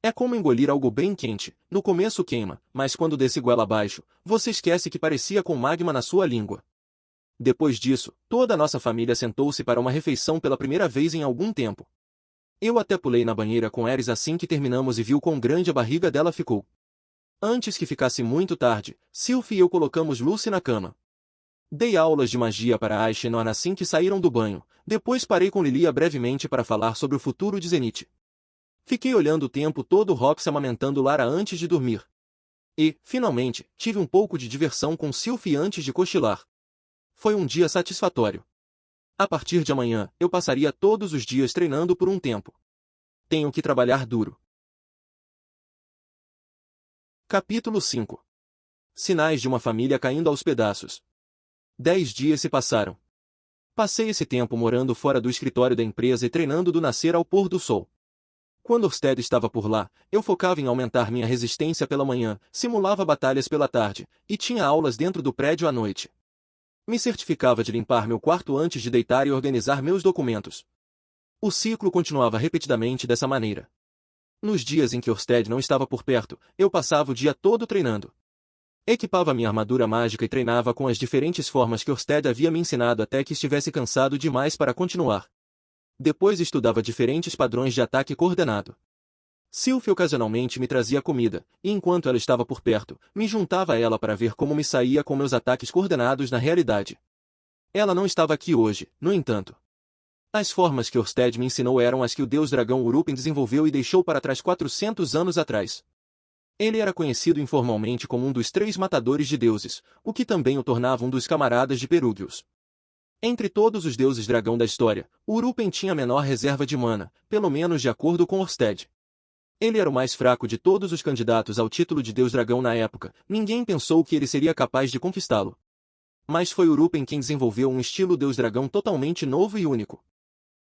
É como engolir algo bem quente, no começo queima, mas quando desce goela abaixo, você esquece que parecia com magma na sua língua. Depois disso, toda a nossa família sentou-se para uma refeição pela primeira vez em algum tempo. Eu até pulei na banheira com Ares assim que terminamos e viu quão grande a barriga dela ficou. Antes que ficasse muito tarde, Sylph e eu colocamos Lucy na cama. Dei aulas de magia para Aisha e Norn assim que saíram do banho, depois parei com Lilia brevemente para falar sobre o futuro de Zenith. Fiquei olhando o tempo todo Rox amamentando Lara antes de dormir. E, finalmente, tive um pouco de diversão com Sylph antes de cochilar. Foi um dia satisfatório. A partir de amanhã, eu passaria todos os dias treinando por um tempo. Tenho que trabalhar duro. Capítulo 5. Sinais de uma família caindo aos pedaços. 10 dias se passaram. Passei esse tempo morando fora do escritório da empresa e treinando do nascer ao pôr do sol. Quando Orsted estava por lá, eu focava em aumentar minha resistência pela manhã, simulava batalhas pela tarde, e tinha aulas dentro do prédio à noite. Me certificava de limpar meu quarto antes de deitar e organizar meus documentos. O ciclo continuava repetidamente dessa maneira. Nos dias em que Orsted não estava por perto, eu passava o dia todo treinando. Equipava minha armadura mágica e treinava com as diferentes formas que Orsted havia me ensinado até que estivesse cansado demais para continuar. Depois estudava diferentes padrões de ataque coordenado. Sylph ocasionalmente me trazia comida, e enquanto ela estava por perto, me juntava a ela para ver como me saía com meus ataques coordenados na realidade. Ela não estava aqui hoje, no entanto. As formas que Orsted me ensinou eram as que o deus dragão Urupin desenvolveu e deixou para trás 400 anos atrás. Ele era conhecido informalmente como um dos 3 matadores de deuses, o que também o tornava um dos camaradas de Perúgios. Entre todos os deuses dragão da história, Urupin tinha a menor reserva de mana, pelo menos de acordo com Orsted. Ele era o mais fraco de todos os candidatos ao título de Deus Dragão na época, ninguém pensou que ele seria capaz de conquistá-lo. Mas foi Urupem quem desenvolveu um estilo Deus Dragão totalmente novo e único.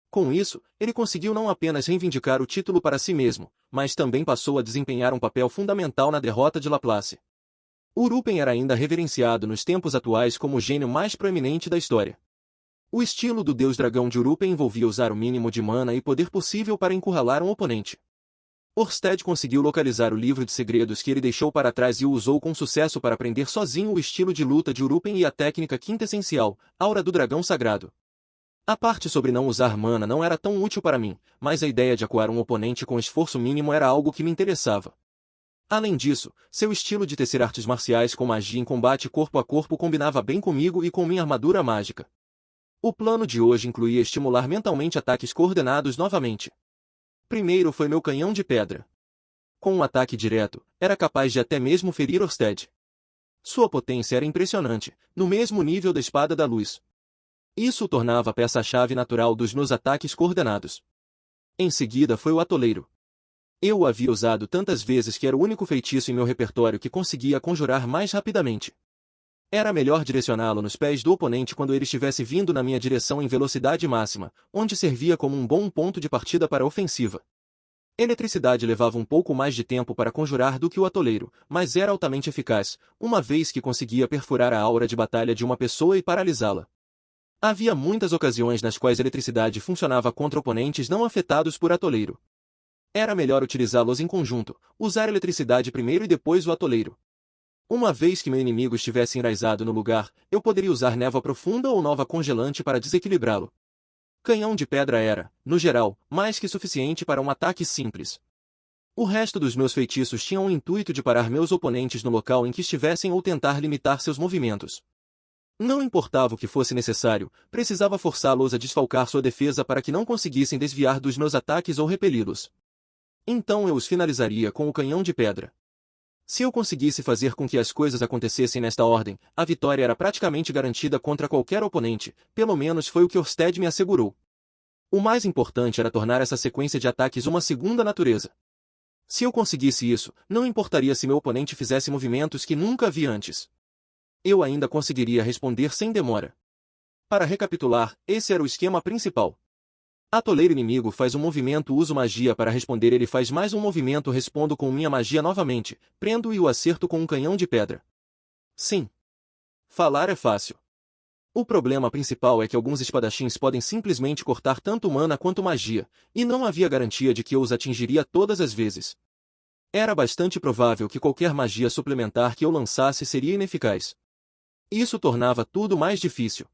Com isso, ele conseguiu não apenas reivindicar o título para si mesmo, mas também passou a desempenhar um papel fundamental na derrota de Laplace. Urupem era ainda reverenciado nos tempos atuais como o gênio mais proeminente da história. O estilo do Deus Dragão de Urupem envolvia usar o mínimo de mana e poder possível para encurralar um oponente. Orsted conseguiu localizar o livro de segredos que ele deixou para trás e o usou com sucesso para aprender sozinho o estilo de luta de Urupem e a técnica quintessencial, Aura do Dragão Sagrado. A parte sobre não usar mana não era tão útil para mim, mas a ideia de acuar um oponente com esforço mínimo era algo que me interessava. Além disso, seu estilo de tecer artes marciais com magia em combate corpo a corpo combinava bem comigo e com minha armadura mágica. O plano de hoje incluía estimular mentalmente ataques coordenados novamente. Primeiro foi meu canhão de pedra. Com um ataque direto, era capaz de até mesmo ferir Orsted. Sua potência era impressionante, no mesmo nível da Espada da Luz. Isso o tornava a peça-chave natural dos meus ataques coordenados. Em seguida foi o atoleiro. Eu o havia usado tantas vezes que era o único feitiço em meu repertório que conseguia conjurar mais rapidamente. Era melhor direcioná-lo nos pés do oponente quando ele estivesse vindo na minha direção em velocidade máxima, onde servia como um bom ponto de partida para a ofensiva. Eletricidade levava um pouco mais de tempo para conjurar do que o atoleiro, mas era altamente eficaz, uma vez que conseguia perfurar a aura de batalha de uma pessoa e paralisá-la. Havia muitas ocasiões nas quais a eletricidade funcionava contra oponentes não afetados por atoleiro. Era melhor utilizá-los em conjunto, usar a eletricidade primeiro e depois o atoleiro. Uma vez que meu inimigo estivesse enraizado no lugar, eu poderia usar névoa profunda ou nova congelante para desequilibrá-lo. Canhão de pedra era, no geral, mais que suficiente para um ataque simples. O resto dos meus feitiços tinham o intuito de parar meus oponentes no local em que estivessem ou tentar limitar seus movimentos. Não importava o que fosse necessário, precisava forçá-los a desfalcar sua defesa para que não conseguissem desviar dos meus ataques ou repeli-los. Então eu os finalizaria com o canhão de pedra. Se eu conseguisse fazer com que as coisas acontecessem nesta ordem, a vitória era praticamente garantida contra qualquer oponente, pelo menos foi o que Orsted me assegurou. O mais importante era tornar essa sequência de ataques uma segunda natureza. Se eu conseguisse isso, não importaria se meu oponente fizesse movimentos que nunca vi antes. Eu ainda conseguiria responder sem demora. Para recapitular, esse era o esquema principal. Atoleiro inimigo faz um movimento, uso magia para responder, ele faz mais um movimento, respondo com minha magia novamente, prendo e o acerto com um canhão de pedra. Sim. Falar é fácil. O problema principal é que alguns espadachins podem simplesmente cortar tanto mana quanto magia, e não havia garantia de que eu os atingiria todas as vezes. Era bastante provável que qualquer magia suplementar que eu lançasse seria ineficaz. Isso tornava tudo mais difícil.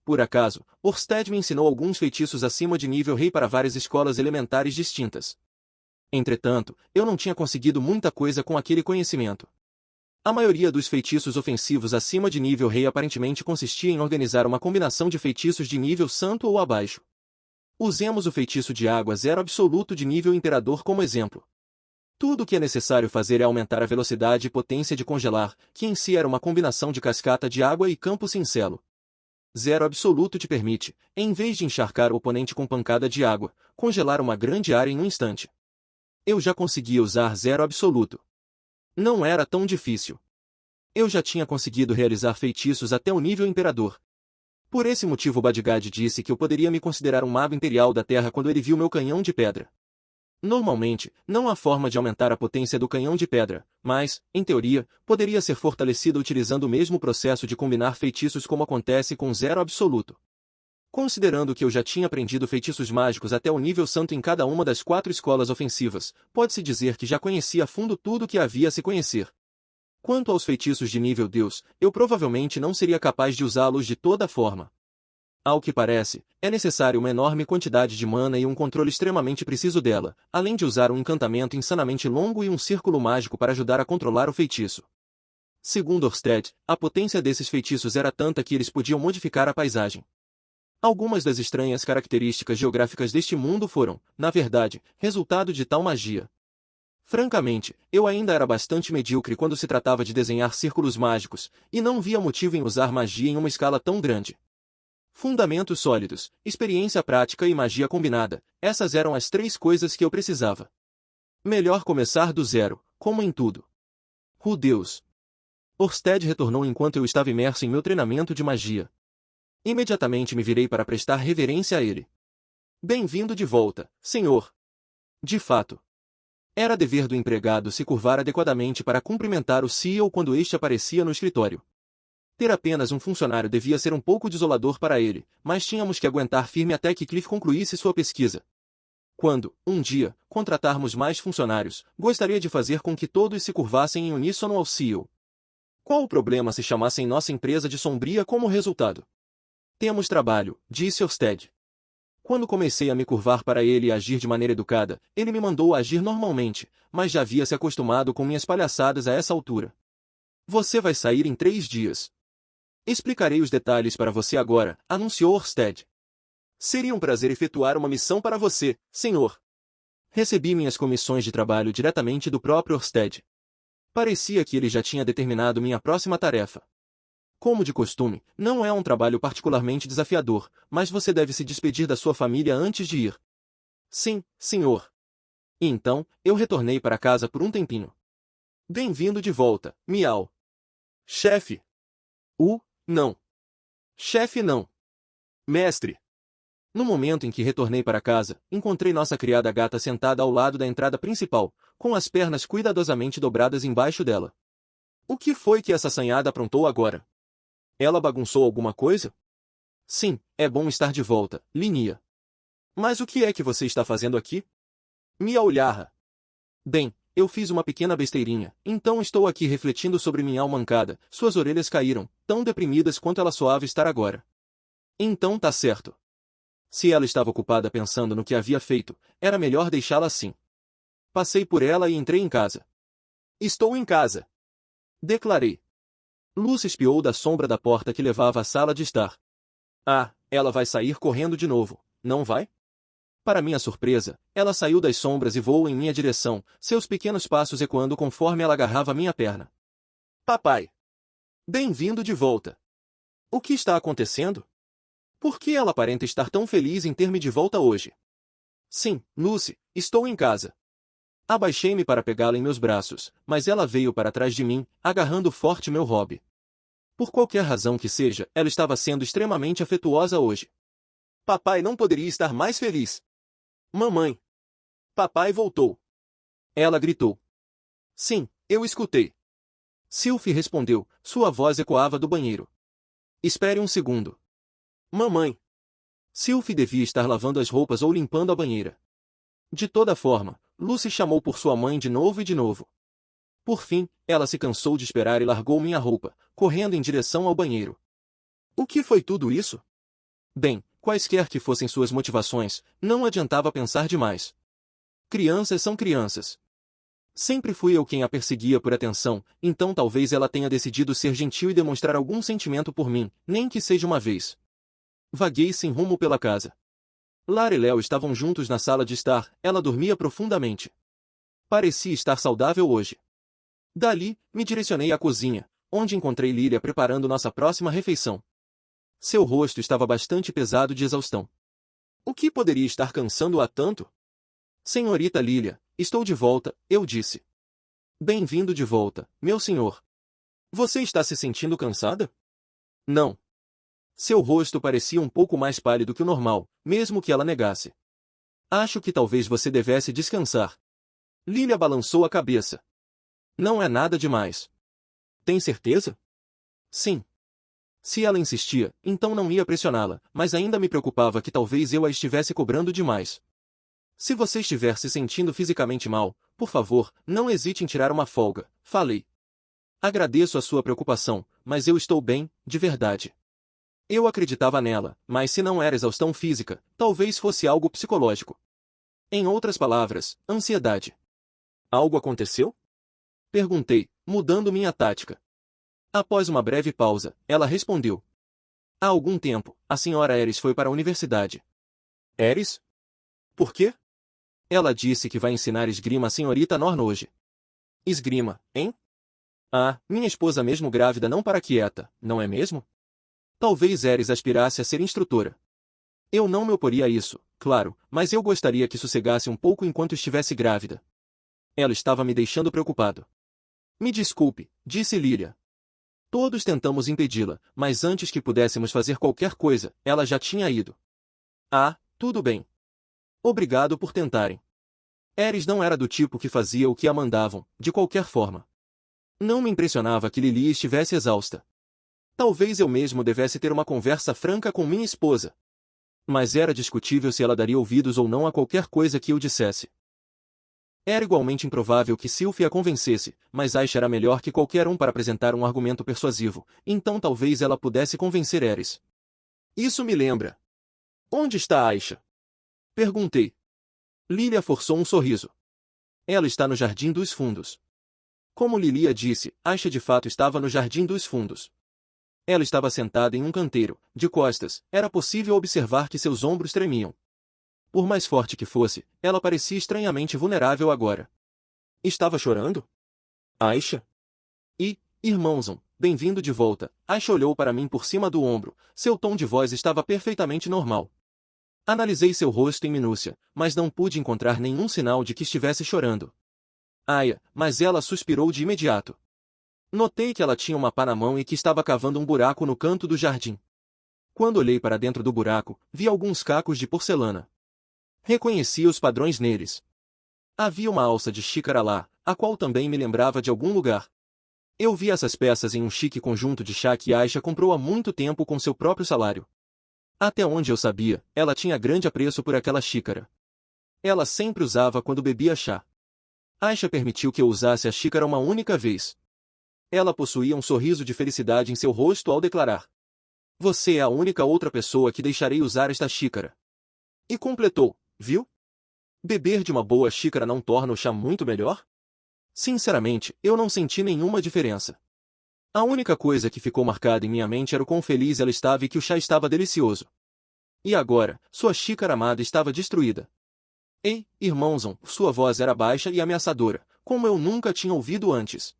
Por acaso, Orsted me ensinou alguns feitiços acima de nível rei para várias escolas elementares distintas. Entretanto, eu não tinha conseguido muita coisa com aquele conhecimento. A maioria dos feitiços ofensivos acima de nível rei aparentemente consistia em organizar uma combinação de feitiços de nível santo ou abaixo. Usemos o feitiço de água zero absoluto de nível imperador como exemplo. Tudo o que é necessário fazer é aumentar a velocidade e potência de congelar, que em si era uma combinação de cascata de água e campo cincelo. Zero absoluto te permite, em vez de encharcar o oponente com pancada de água, congelar uma grande área em um instante. Eu já conseguia usar zero absoluto. Não era tão difícil. Eu já tinha conseguido realizar feitiços até o nível imperador. Por esse motivo Badgad disse que eu poderia me considerar um mago imperial da Terra quando ele viu meu canhão de pedra. Normalmente, não há forma de aumentar a potência do canhão de pedra, mas, em teoria, poderia ser fortalecida utilizando o mesmo processo de combinar feitiços como acontece com zero absoluto. Considerando que eu já tinha aprendido feitiços mágicos até o nível santo em cada uma das 4 escolas ofensivas, pode-se dizer que já conhecia a fundo tudo o que havia a se conhecer. Quanto aos feitiços de nível Deus, eu provavelmente não seria capaz de usá-los de toda forma. Ao que parece, é necessário uma enorme quantidade de mana e um controle extremamente preciso dela, além de usar um encantamento insanamente longo e um círculo mágico para ajudar a controlar o feitiço. Segundo Orsted, a potência desses feitiços era tanta que eles podiam modificar a paisagem. Algumas das estranhas características geográficas deste mundo foram, na verdade, resultado de tal magia. Francamente, eu ainda era bastante medíocre quando se tratava de desenhar círculos mágicos, e não via motivo em usar magia em uma escala tão grande. Fundamentos sólidos, experiência prática e magia combinada, essas eram as 3 coisas que eu precisava. Melhor começar do zero, como em tudo. Deus! Orsted retornou enquanto eu estava imerso em meu treinamento de magia. Imediatamente me virei para prestar reverência a ele. Bem-vindo de volta, senhor. De fato. Era dever do empregado se curvar adequadamente para cumprimentar o CEO quando este aparecia no escritório. Ter apenas um funcionário devia ser um pouco desolador para ele, mas tínhamos que aguentar firme até que Cliff concluísse sua pesquisa. Quando, um dia, contratarmos mais funcionários, gostaria de fazer com que todos se curvassem em uníssono ao CEO. Qual o problema se chamassem nossa empresa de sombria como resultado? Temos trabalho, disse Orsted. Quando comecei a me curvar para ele e agir de maneira educada, ele me mandou agir normalmente, mas já havia se acostumado com minhas palhaçadas a essa altura. Você vai sair em 3 dias. Explicarei os detalhes para você agora, anunciou Orsted. Seria um prazer efetuar uma missão para você, senhor. Recebi minhas comissões de trabalho diretamente do próprio Orsted. Parecia que ele já tinha determinado minha próxima tarefa. Como de costume, não é um trabalho particularmente desafiador, mas você deve se despedir da sua família antes de ir. Sim, senhor. E então, eu retornei para casa por um tempinho. Bem-vindo de volta, miau. Chefe. Não. Chefe não. Mestre. No momento em que retornei para casa, encontrei nossa criada gata sentada ao lado da entrada principal, com as pernas cuidadosamente dobradas embaixo dela. O que foi que essa assanhada aprontou agora? Ela bagunçou alguma coisa? Sim, é bom estar de volta, Linia. Mas o que é que você está fazendo aqui? Miaularra. Bem, eu fiz uma pequena besteirinha, então estou aqui refletindo sobre minha mancada. Suas orelhas caíram, tão deprimidas quanto ela soava estar agora. Então tá certo. Se ela estava ocupada pensando no que havia feito, era melhor deixá-la assim. Passei por ela e entrei em casa. Estou em casa. Declarei. Lucy espiou da sombra da porta que levava à sala de estar. Ah, ela vai sair correndo de novo, não vai? Para minha surpresa, ela saiu das sombras e voou em minha direção, seus pequenos passos ecoando conforme ela agarrava minha perna. Papai! Bem-vindo de volta! O que está acontecendo? Por que ela aparenta estar tão feliz em ter-me de volta hoje? Sim, Lucy, estou em casa. Abaixei-me para pegá-la em meus braços, mas ela veio para trás de mim, agarrando forte meu hobby. Por qualquer razão que seja, ela estava sendo extremamente afetuosa hoje. Papai não poderia estar mais feliz. Mamãe! Papai voltou. Ela gritou. Sim, eu escutei. Sylvie respondeu, sua voz ecoava do banheiro. Espere um segundo. Mamãe! Sylvie devia estar lavando as roupas ou limpando a banheira. De toda forma, Lucy chamou por sua mãe de novo e de novo. Por fim, ela se cansou de esperar e largou minha roupa, correndo em direção ao banheiro. O que foi tudo isso? Bem, quaisquer que fossem suas motivações, não adiantava pensar demais. Crianças são crianças. Sempre fui eu quem a perseguia por atenção, então talvez ela tenha decidido ser gentil e demonstrar algum sentimento por mim, nem que seja uma vez. Vaguei sem rumo pela casa. Lara e Léo estavam juntos na sala de estar, ela dormia profundamente. Parecia estar saudável hoje. Dali, me direcionei à cozinha, onde encontrei Lilia preparando nossa próxima refeição. Seu rosto estava bastante pesado de exaustão. O que poderia estar cansando-a tanto? Senhorita Lilia, estou de volta, eu disse. Bem-vindo de volta, meu senhor. Você está se sentindo cansada? Não. Seu rosto parecia um pouco mais pálido que o normal, mesmo que ela negasse. Acho que talvez você devesse descansar. Lilia balançou a cabeça. Não é nada demais. Tem certeza? Sim. Se ela insistia, então não ia pressioná-la, mas ainda me preocupava que talvez eu a estivesse cobrando demais. Se você estiver se sentindo fisicamente mal, por favor, não hesite em tirar uma folga, falei. Agradeço a sua preocupação, mas eu estou bem, de verdade. Eu acreditava nela, mas se não era exaustão física, talvez fosse algo psicológico. Em outras palavras, ansiedade. Algo aconteceu? Perguntei, mudando minha tática. Após uma breve pausa, ela respondeu. Há algum tempo, a senhora Eris foi para a universidade. Eris? Por quê? Ela disse que vai ensinar esgrima à senhorita Norn hoje. Esgrima, hein? Ah, minha esposa mesmo grávida não para quieta, não é mesmo? Talvez Eris aspirasse a ser instrutora. Eu não me oporia a isso, claro, mas eu gostaria que sossegasse um pouco enquanto estivesse grávida. Ela estava me deixando preocupado. Me desculpe, disse Lilia. Todos tentamos impedi-la, mas antes que pudéssemos fazer qualquer coisa, ela já tinha ido. Ah, tudo bem. Obrigado por tentarem. Eris não era do tipo que fazia o que a mandavam, de qualquer forma. Não me impressionava que Lily estivesse exausta. Talvez eu mesmo devesse ter uma conversa franca com minha esposa. Mas era discutível se ela daria ouvidos ou não a qualquer coisa que eu dissesse. Era igualmente improvável que Sylvie a convencesse, mas Aisha era melhor que qualquer um para apresentar um argumento persuasivo, então talvez ela pudesse convencer Eris. Isso me lembra. Onde está Aisha? Perguntei. Lilia forçou um sorriso. Ela está no Jardim dos Fundos. Como Lilia disse, Aisha de fato estava no Jardim dos Fundos. Ela estava sentada em um canteiro, de costas, era possível observar que seus ombros tremiam. Por mais forte que fosse, ela parecia estranhamente vulnerável agora. Estava chorando? Aisha? Irmãozão, bem-vindo de volta. Aisha olhou para mim por cima do ombro, seu tom de voz estava perfeitamente normal. Analisei seu rosto em minúcia, mas não pude encontrar nenhum sinal de que estivesse chorando. Aia, mas ela suspirou de imediato. Notei que ela tinha uma pá na mão e que estava cavando um buraco no canto do jardim. Quando olhei para dentro do buraco, vi alguns cacos de porcelana. Reconheci os padrões neles. Havia uma alça de xícara lá, a qual também me lembrava de algum lugar. Eu vi essas peças em um chique conjunto de chá que Aisha comprou há muito tempo com seu próprio salário. Até onde eu sabia, ela tinha grande apreço por aquela xícara. Ela sempre usava quando bebia chá. Aisha permitiu que eu usasse a xícara uma única vez. Ela possuía um sorriso de felicidade em seu rosto ao declarar: "Você é a única outra pessoa que deixarei usar esta xícara." E completou: "Viu? Beber de uma boa xícara não torna o chá muito melhor?" Sinceramente, eu não senti nenhuma diferença. A única coisa que ficou marcada em minha mente era o quão feliz ela estava e que o chá estava delicioso. E agora, sua xícara amada estava destruída. Ei, irmãozão, sua voz era baixa e ameaçadora, como eu nunca tinha ouvido antes.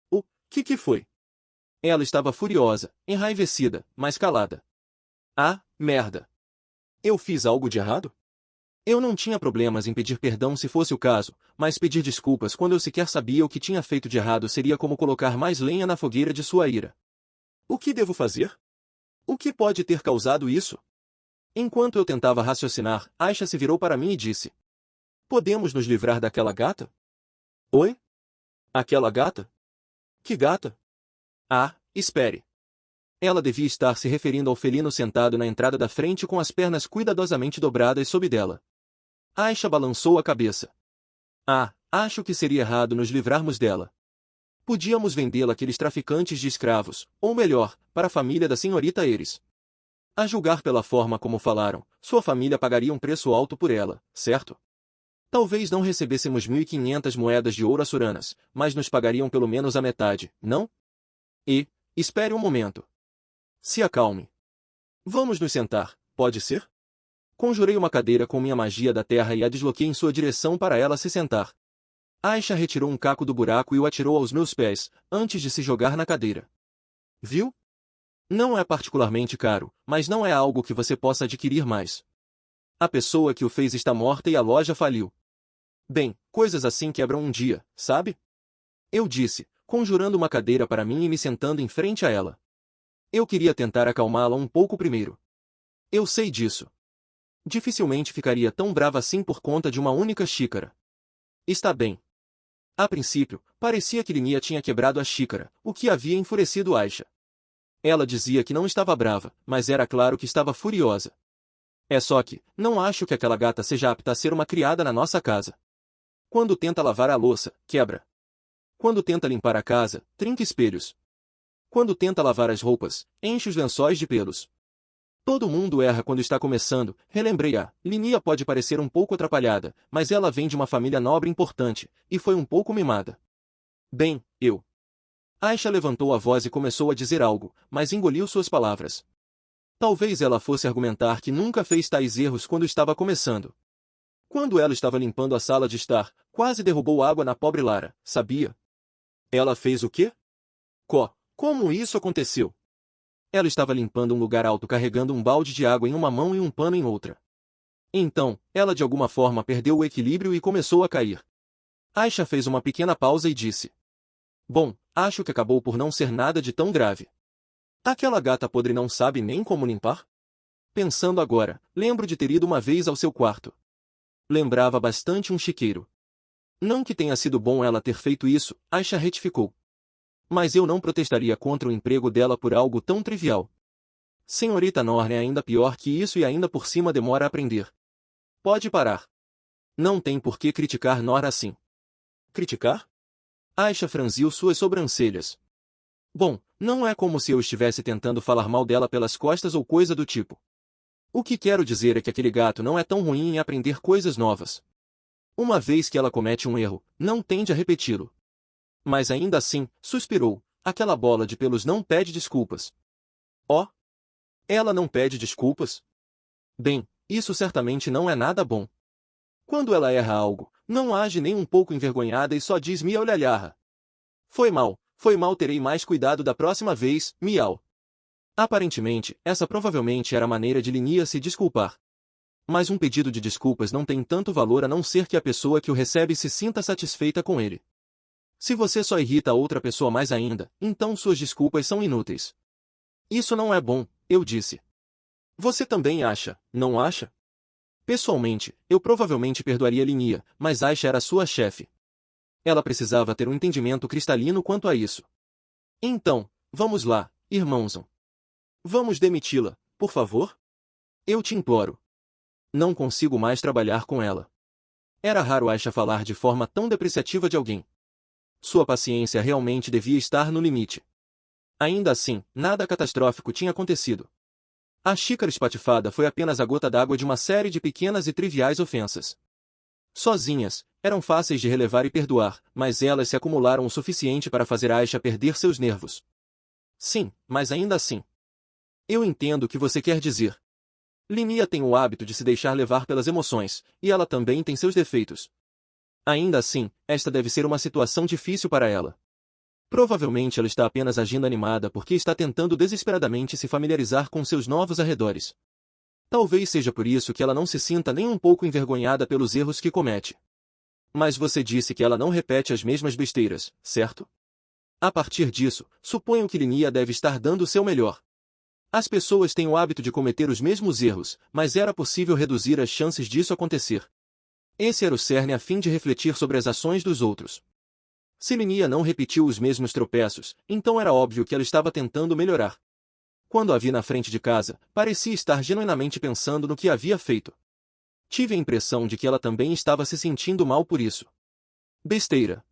O que foi? Ela estava furiosa, enraivecida, mas calada. Ah, merda. Eu fiz algo de errado? Eu não tinha problemas em pedir perdão se fosse o caso, mas pedir desculpas quando eu sequer sabia o que tinha feito de errado seria como colocar mais lenha na fogueira de sua ira. O que devo fazer? O que pode ter causado isso? Enquanto eu tentava raciocinar, Aisha se virou para mim e disse: "Podemos nos livrar daquela gata?" Oi? Aquela gata? Que gata? Ah, espere. Ela devia estar se referindo ao felino sentado na entrada da frente com as pernas cuidadosamente dobradas sob dela. Aisha balançou a cabeça. Ah, acho que seria errado nos livrarmos dela. Podíamos vendê-la àqueles traficantes de escravos, ou melhor, para a família da senhorita Eris. A julgar pela forma como falaram, sua família pagaria um preço alto por ela, certo? Talvez não recebêssemos 1.500 moedas de ouro açuranas, mas nos pagariam pelo menos a metade, não? Espere um momento. Se acalme. Vamos nos sentar, pode ser? Conjurei uma cadeira com minha magia da terra e a desloquei em sua direção para ela se sentar. Aisha retirou um caco do buraco e o atirou aos meus pés, antes de se jogar na cadeira. Viu? Não é particularmente caro, mas não é algo que você possa adquirir mais. A pessoa que o fez está morta e a loja faliu. Bem, coisas assim quebram um dia, sabe? Eu disse, conjurando uma cadeira para mim e me sentando em frente a ela. Eu queria tentar acalmá-la um pouco primeiro. Eu sei disso. Dificilmente ficaria tão brava assim por conta de uma única xícara. Está bem. A princípio, parecia que Linia tinha quebrado a xícara, o que havia enfurecido Aisha. Ela dizia que não estava brava, mas era claro que estava furiosa. É só que, não acho que aquela gata seja apta a ser uma criada na nossa casa. Quando tenta lavar a louça, quebra. Quando tenta limpar a casa, trinca espelhos. Quando tenta lavar as roupas, enche os lençóis de pelos. Todo mundo erra quando está começando, relembrei-a. Linia pode parecer um pouco atrapalhada, mas ela vem de uma família nobre importante, e foi um pouco mimada. Bem, eu. Aisha levantou a voz e começou a dizer algo, mas engoliu suas palavras. Talvez ela fosse argumentar que nunca fez tais erros quando estava começando. Quando ela estava limpando a sala de estar, quase derrubou água na pobre Lara, sabia? Ela fez o quê? Como isso aconteceu? Ela estava limpando um lugar alto carregando um balde de água em uma mão e um pano em outra. Então, ela de alguma forma perdeu o equilíbrio e começou a cair. Aisha fez uma pequena pausa e disse. Bom, acho que acabou por não ser nada de tão grave. Aquela gata podre não sabe nem como limpar? Pensando agora, lembro de ter ido uma vez ao seu quarto. Lembrava bastante um chiqueiro. Não que tenha sido bom ela ter feito isso, Aisha retificou. Mas eu não protestaria contra o emprego dela por algo tão trivial. Senhorita Norne é ainda pior que isso e ainda por cima demora a aprender. Pode parar. Não tem por que criticar Nora assim. Criticar? Aisha franziu suas sobrancelhas. Bom, não é como se eu estivesse tentando falar mal dela pelas costas ou coisa do tipo. O que quero dizer é que aquele gato não é tão ruim em aprender coisas novas. Uma vez que ela comete um erro, não tende a repeti-lo. Mas ainda assim, suspirou, aquela bola de pelos não pede desculpas. Oh! Ela não pede desculpas? Bem, isso certamente não é nada bom. Quando ela erra algo, não age nem um pouco envergonhada e só diz miau lhalharra. Foi mal, terei mais cuidado da próxima vez, miau. Aparentemente, essa provavelmente era a maneira de Linia se desculpar. Mas um pedido de desculpas não tem tanto valor a não ser que a pessoa que o recebe se sinta satisfeita com ele. Se você só irrita a outra pessoa mais ainda, então suas desculpas são inúteis. Isso não é bom, eu disse. Você também acha, não acha? Pessoalmente, eu provavelmente perdoaria Linia, mas Aisha era sua chefe. Ela precisava ter um entendimento cristalino quanto a isso. Então, vamos lá, irmãozão. Vamos demiti-la, por favor? Eu te imploro. Não consigo mais trabalhar com ela. Era raro Aisha falar de forma tão depreciativa de alguém. Sua paciência realmente devia estar no limite. Ainda assim, nada catastrófico tinha acontecido. A xícara espatifada foi apenas a gota d'água de uma série de pequenas e triviais ofensas. Sozinhas, eram fáceis de relevar e perdoar, mas elas se acumularam o suficiente para fazer Aisha perder seus nervos. Sim, mas ainda assim. Eu entendo o que você quer dizer. Linia tem o hábito de se deixar levar pelas emoções, e ela também tem seus defeitos. Ainda assim, esta deve ser uma situação difícil para ela. Provavelmente ela está apenas agindo animada porque está tentando desesperadamente se familiarizar com seus novos arredores. Talvez seja por isso que ela não se sinta nem um pouco envergonhada pelos erros que comete. Mas você disse que ela não repete as mesmas besteiras, certo? A partir disso, suponho que Linia deve estar dando o seu melhor. As pessoas têm o hábito de cometer os mesmos erros, mas era possível reduzir as chances disso acontecer. Esse era o cerne a fim de refletir sobre as ações dos outros. Se Linia não repetiu os mesmos tropeços, então era óbvio que ela estava tentando melhorar. Quando a vi na frente de casa, parecia estar genuinamente pensando no que havia feito. Tive a impressão de que ela também estava se sentindo mal por isso. Besteira.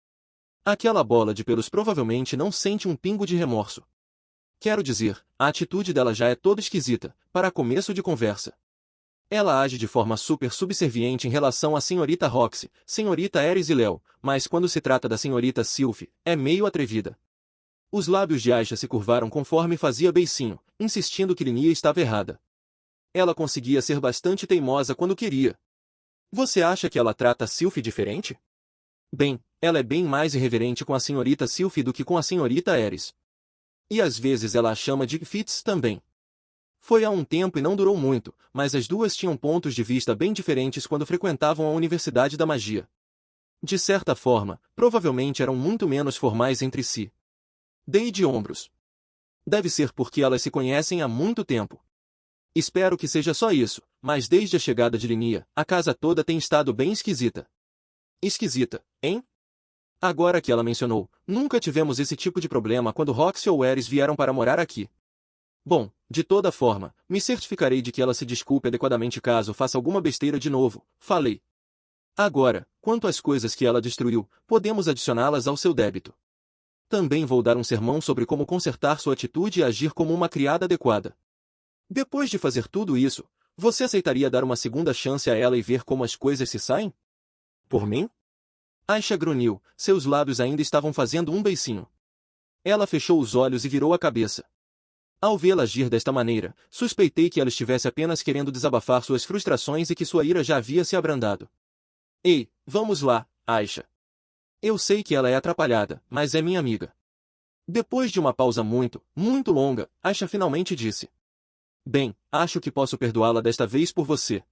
Aquela bola de pelos provavelmente não sente um pingo de remorso. Quero dizer, a atitude dela já é toda esquisita, para começo de conversa. Ela age de forma super subserviente em relação à senhorita Roxy, senhorita Ares e Léo, mas quando se trata da senhorita Sylvie, é meio atrevida. Os lábios de Aisha se curvaram conforme fazia beicinho, insistindo que Linia estava errada. Ela conseguia ser bastante teimosa quando queria. Você acha que ela trata Sylvie diferente? Bem, ela é bem mais irreverente com a senhorita Sylvie do que com a senhorita Ares. E às vezes ela a chama de Fitz também. Foi há um tempo e não durou muito, mas as duas tinham pontos de vista bem diferentes quando frequentavam a Universidade da Magia. De certa forma, provavelmente eram muito menos formais entre si. Dei de ombros. Deve ser porque elas se conhecem há muito tempo. Espero que seja só isso, mas desde a chegada de Linia, a casa toda tem estado bem esquisita. Esquisita, hein? Agora que ela mencionou, nunca tivemos esse tipo de problema quando Roxy ou Ares vieram para morar aqui. Bom, de toda forma, me certificarei de que ela se desculpe adequadamente caso faça alguma besteira de novo, falei. Agora, quanto às coisas que ela destruiu, podemos adicioná-las ao seu débito. Também vou dar um sermão sobre como consertar sua atitude e agir como uma criada adequada. Depois de fazer tudo isso, você aceitaria dar uma segunda chance a ela e ver como as coisas se saem? Por mim? Aisha grunhiu, seus lábios ainda estavam fazendo um beicinho. Ela fechou os olhos e virou a cabeça. Ao vê-la agir desta maneira, suspeitei que ela estivesse apenas querendo desabafar suas frustrações e que sua ira já havia se abrandado. Ei, vamos lá, Aisha. Eu sei que ela é atrapalhada, mas é minha amiga. Depois de uma pausa muito, muito longa, Aisha finalmente disse. Bem, acho que posso perdoá-la desta vez por você.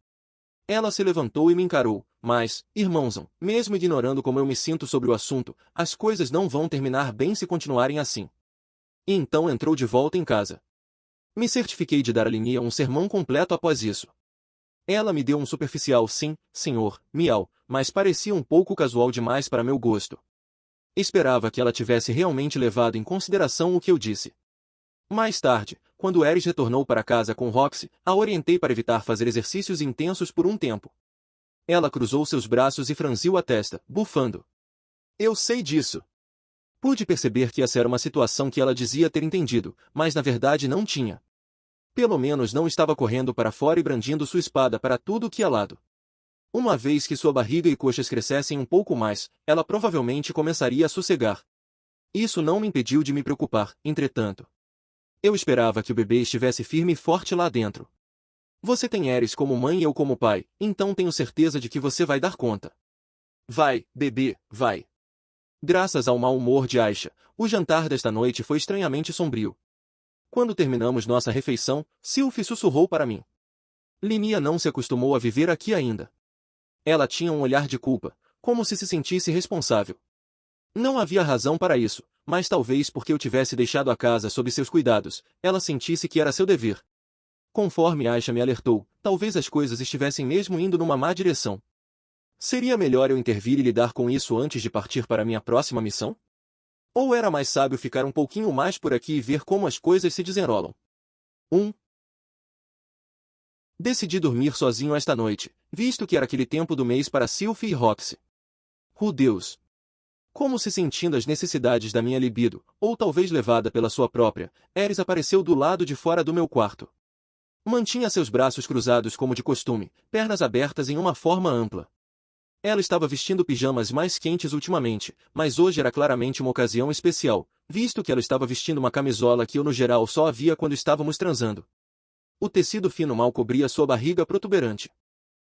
Ela se levantou e me encarou, mas, irmãozão, mesmo ignorando como eu me sinto sobre o assunto, as coisas não vão terminar bem se continuarem assim. E então entrou de volta em casa. Me certifiquei de dar a Linnea um sermão completo após isso. Ela me deu um superficial sim, senhor, miau, mas parecia um pouco casual demais para meu gosto. Esperava que ela tivesse realmente levado em consideração o que eu disse. Mais tarde, quando Eris retornou para casa com Roxy, a orientei para evitar fazer exercícios intensos por um tempo. Ela cruzou seus braços e franziu a testa, bufando. Eu sei disso. Pude perceber que essa era uma situação que ela dizia ter entendido, mas na verdade não tinha. Pelo menos não estava correndo para fora e brandindo sua espada para tudo que é lado. Uma vez que sua barriga e coxas crescessem um pouco mais, ela provavelmente começaria a sossegar. Isso não me impediu de me preocupar, entretanto. Eu esperava que o bebê estivesse firme e forte lá dentro. Você tem Eris como mãe e eu como pai, então tenho certeza de que você vai dar conta. Vai, bebê, vai. Graças ao mau humor de Aisha, o jantar desta noite foi estranhamente sombrio. Quando terminamos nossa refeição, Sylvie sussurrou para mim. Linnea não se acostumou a viver aqui ainda. Ela tinha um olhar de culpa, como se sentisse responsável. Não havia razão para isso, mas talvez porque eu tivesse deixado a casa sob seus cuidados, ela sentisse que era seu dever. Conforme Aisha me alertou, talvez as coisas estivessem mesmo indo numa má direção. Seria melhor eu intervir e lidar com isso antes de partir para minha próxima missão? Ou era mais sábio ficar um pouquinho mais por aqui e ver como as coisas se desenrolam? 1. Decidi dormir sozinho esta noite, visto que era aquele tempo do mês para Sylvie e Roxy. Deus! Como se sentindo as necessidades da minha libido, ou talvez levada pela sua própria, Eris apareceu do lado de fora do meu quarto. Mantinha seus braços cruzados como de costume, pernas abertas em uma forma ampla. Ela estava vestindo pijamas mais quentes ultimamente, mas hoje era claramente uma ocasião especial, visto que ela estava vestindo uma camisola que eu no geral só havia quando estávamos transando. O tecido fino mal cobria sua barriga protuberante.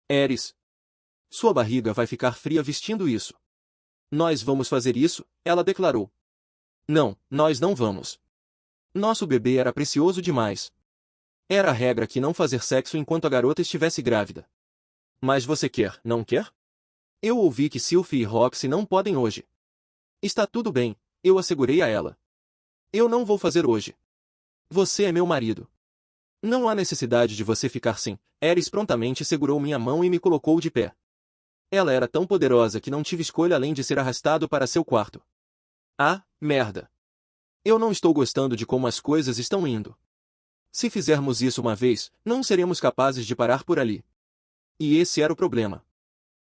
Eris. Sua barriga vai ficar fria vestindo isso. Nós vamos fazer isso, ela declarou. Não, nós não vamos. Nosso bebê era precioso demais. Era a regra que não fazer sexo enquanto a garota estivesse grávida. Mas você quer, não quer? Eu ouvi que Sylvie e Roxy não podem hoje. Está tudo bem, eu assegurei a ela. Eu não vou fazer hoje. Você é meu marido. Não há necessidade de você ficar sem. Eris prontamente segurou minha mão e me colocou de pé. Ela era tão poderosa que não tive escolha além de ser arrastado para seu quarto. Ah, merda. Eu não estou gostando de como as coisas estão indo. Se fizermos isso uma vez, não seremos capazes de parar por ali. E esse era o problema.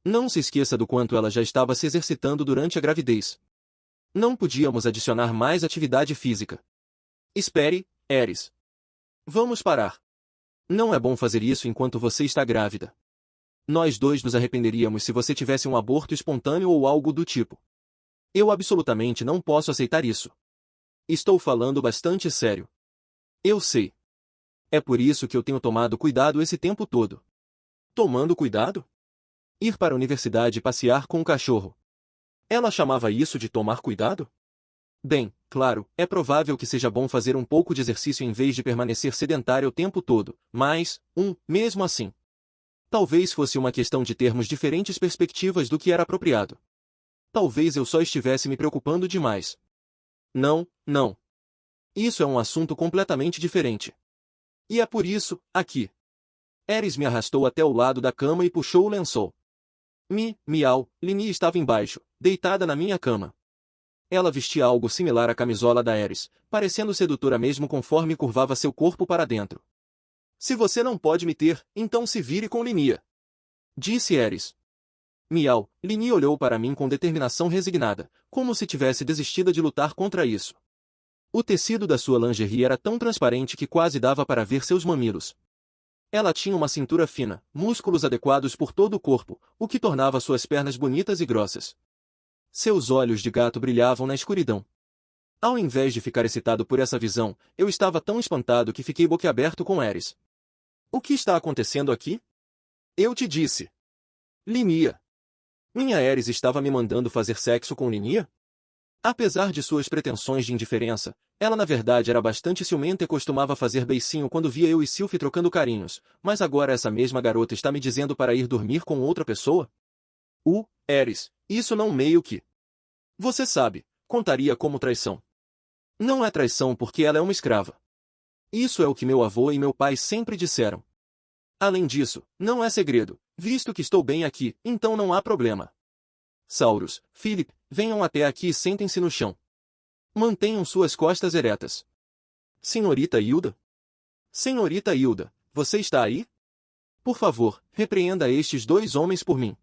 Não se esqueça do quanto ela já estava se exercitando durante a gravidez. Não podíamos adicionar mais atividade física. Espere, Eris. Vamos parar. Não é bom fazer isso enquanto você está grávida. Nós dois nos arrependeríamos se você tivesse um aborto espontâneo ou algo do tipo. Eu absolutamente não posso aceitar isso. Estou falando bastante sério. Eu sei. É por isso que eu tenho tomado cuidado esse tempo todo. Tomando cuidado? Ir para a universidade e passear com o cachorro. Ela chamava isso de tomar cuidado? Bem, claro, é provável que seja bom fazer um pouco de exercício em vez de permanecer sedentário o tempo todo, mas, mesmo assim. Talvez fosse uma questão de termos diferentes perspectivas do que era apropriado. Talvez eu só estivesse me preocupando demais. Não, não. Isso é um assunto completamente diferente. E é por isso, aqui. Eris me arrastou até o lado da cama e puxou o lençol. Miau, Linnea estava embaixo, deitada na minha cama. Ela vestia algo similar à camisola da Eris, parecendo sedutora mesmo conforme curvava seu corpo para dentro. Se você não pode me ter, então se vire com Linnea. Disse Eris. Miau, Linnea olhou para mim com determinação resignada, como se tivesse desistido de lutar contra isso. O tecido da sua lingerie era tão transparente que quase dava para ver seus mamilos. Ela tinha uma cintura fina, músculos adequados por todo o corpo, o que tornava suas pernas bonitas e grossas. Seus olhos de gato brilhavam na escuridão. Ao invés de ficar excitado por essa visão, eu estava tão espantado que fiquei boquiaberto com Eris. O que está acontecendo aqui? Eu te disse. Linnea. Minha Eris estava me mandando fazer sexo com Linnea? Apesar de suas pretensões de indiferença, ela na verdade era bastante ciumenta e costumava fazer beicinho quando via eu e Sylvie trocando carinhos, mas agora essa mesma garota está me dizendo para ir dormir com outra pessoa? Eris, isso não meio que... Você sabe, contaria como traição. Não é traição porque ela é uma escrava. Isso é o que meu avô e meu pai sempre disseram. Além disso, não é segredo, visto que estou bem aqui, então não há problema. Saurus, Philip, venham até aqui e sentem-se no chão. Mantenham suas costas eretas. Senhorita Hilda? Senhorita Hilda, você está aí? Por favor, repreenda estes dois homens por mim.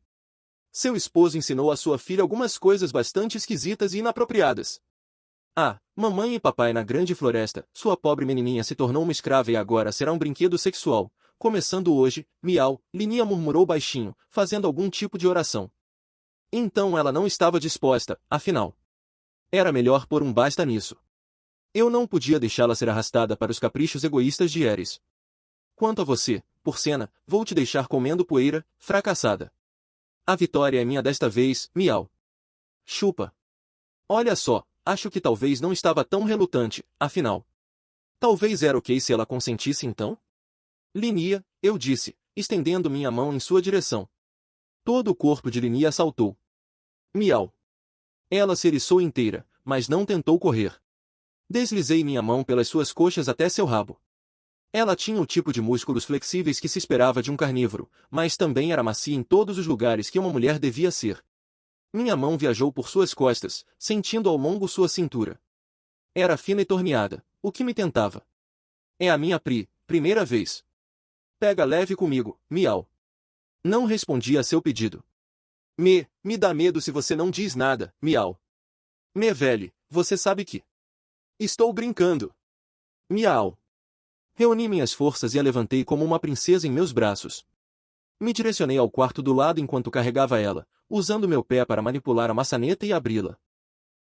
Seu esposo ensinou a sua filha algumas coisas bastante esquisitas e inapropriadas. Mamãe e papai na grande floresta, sua pobre menininha se tornou uma escrava e agora será um brinquedo sexual. Começando hoje, miau, Linia murmurou baixinho, fazendo algum tipo de oração. Então ela não estava disposta, afinal. Era melhor pôr um basta nisso. Eu não podia deixá-la ser arrastada para os caprichos egoístas de Eris. Quanto a você, Porcena, vou te deixar comendo poeira, fracassada. A vitória é minha desta vez, miau. Chupa. Olha só, acho que talvez não estava tão relutante, afinal. Talvez era ok se ela consentisse então? Linia, eu disse, estendendo minha mão em sua direção. Todo o corpo de Linia saltou. Miau. Ela se eriçou inteira, mas não tentou correr. Deslizei minha mão pelas suas coxas até seu rabo. Ela tinha o tipo de músculos flexíveis que se esperava de um carnívoro, mas também era macia em todos os lugares que uma mulher devia ser. Minha mão viajou por suas costas, sentindo ao longo sua cintura. Era fina e torneada, o que me tentava. É a minha primeira vez. Pega leve comigo, miau. Não respondi a seu pedido. Me dá medo se você não diz nada, miau. Velho, você sabe que... Estou brincando. Miau. Reuni minhas forças e a levantei como uma princesa em meus braços. Me direcionei ao quarto do lado enquanto carregava ela, usando meu pé para manipular a maçaneta e abri-la.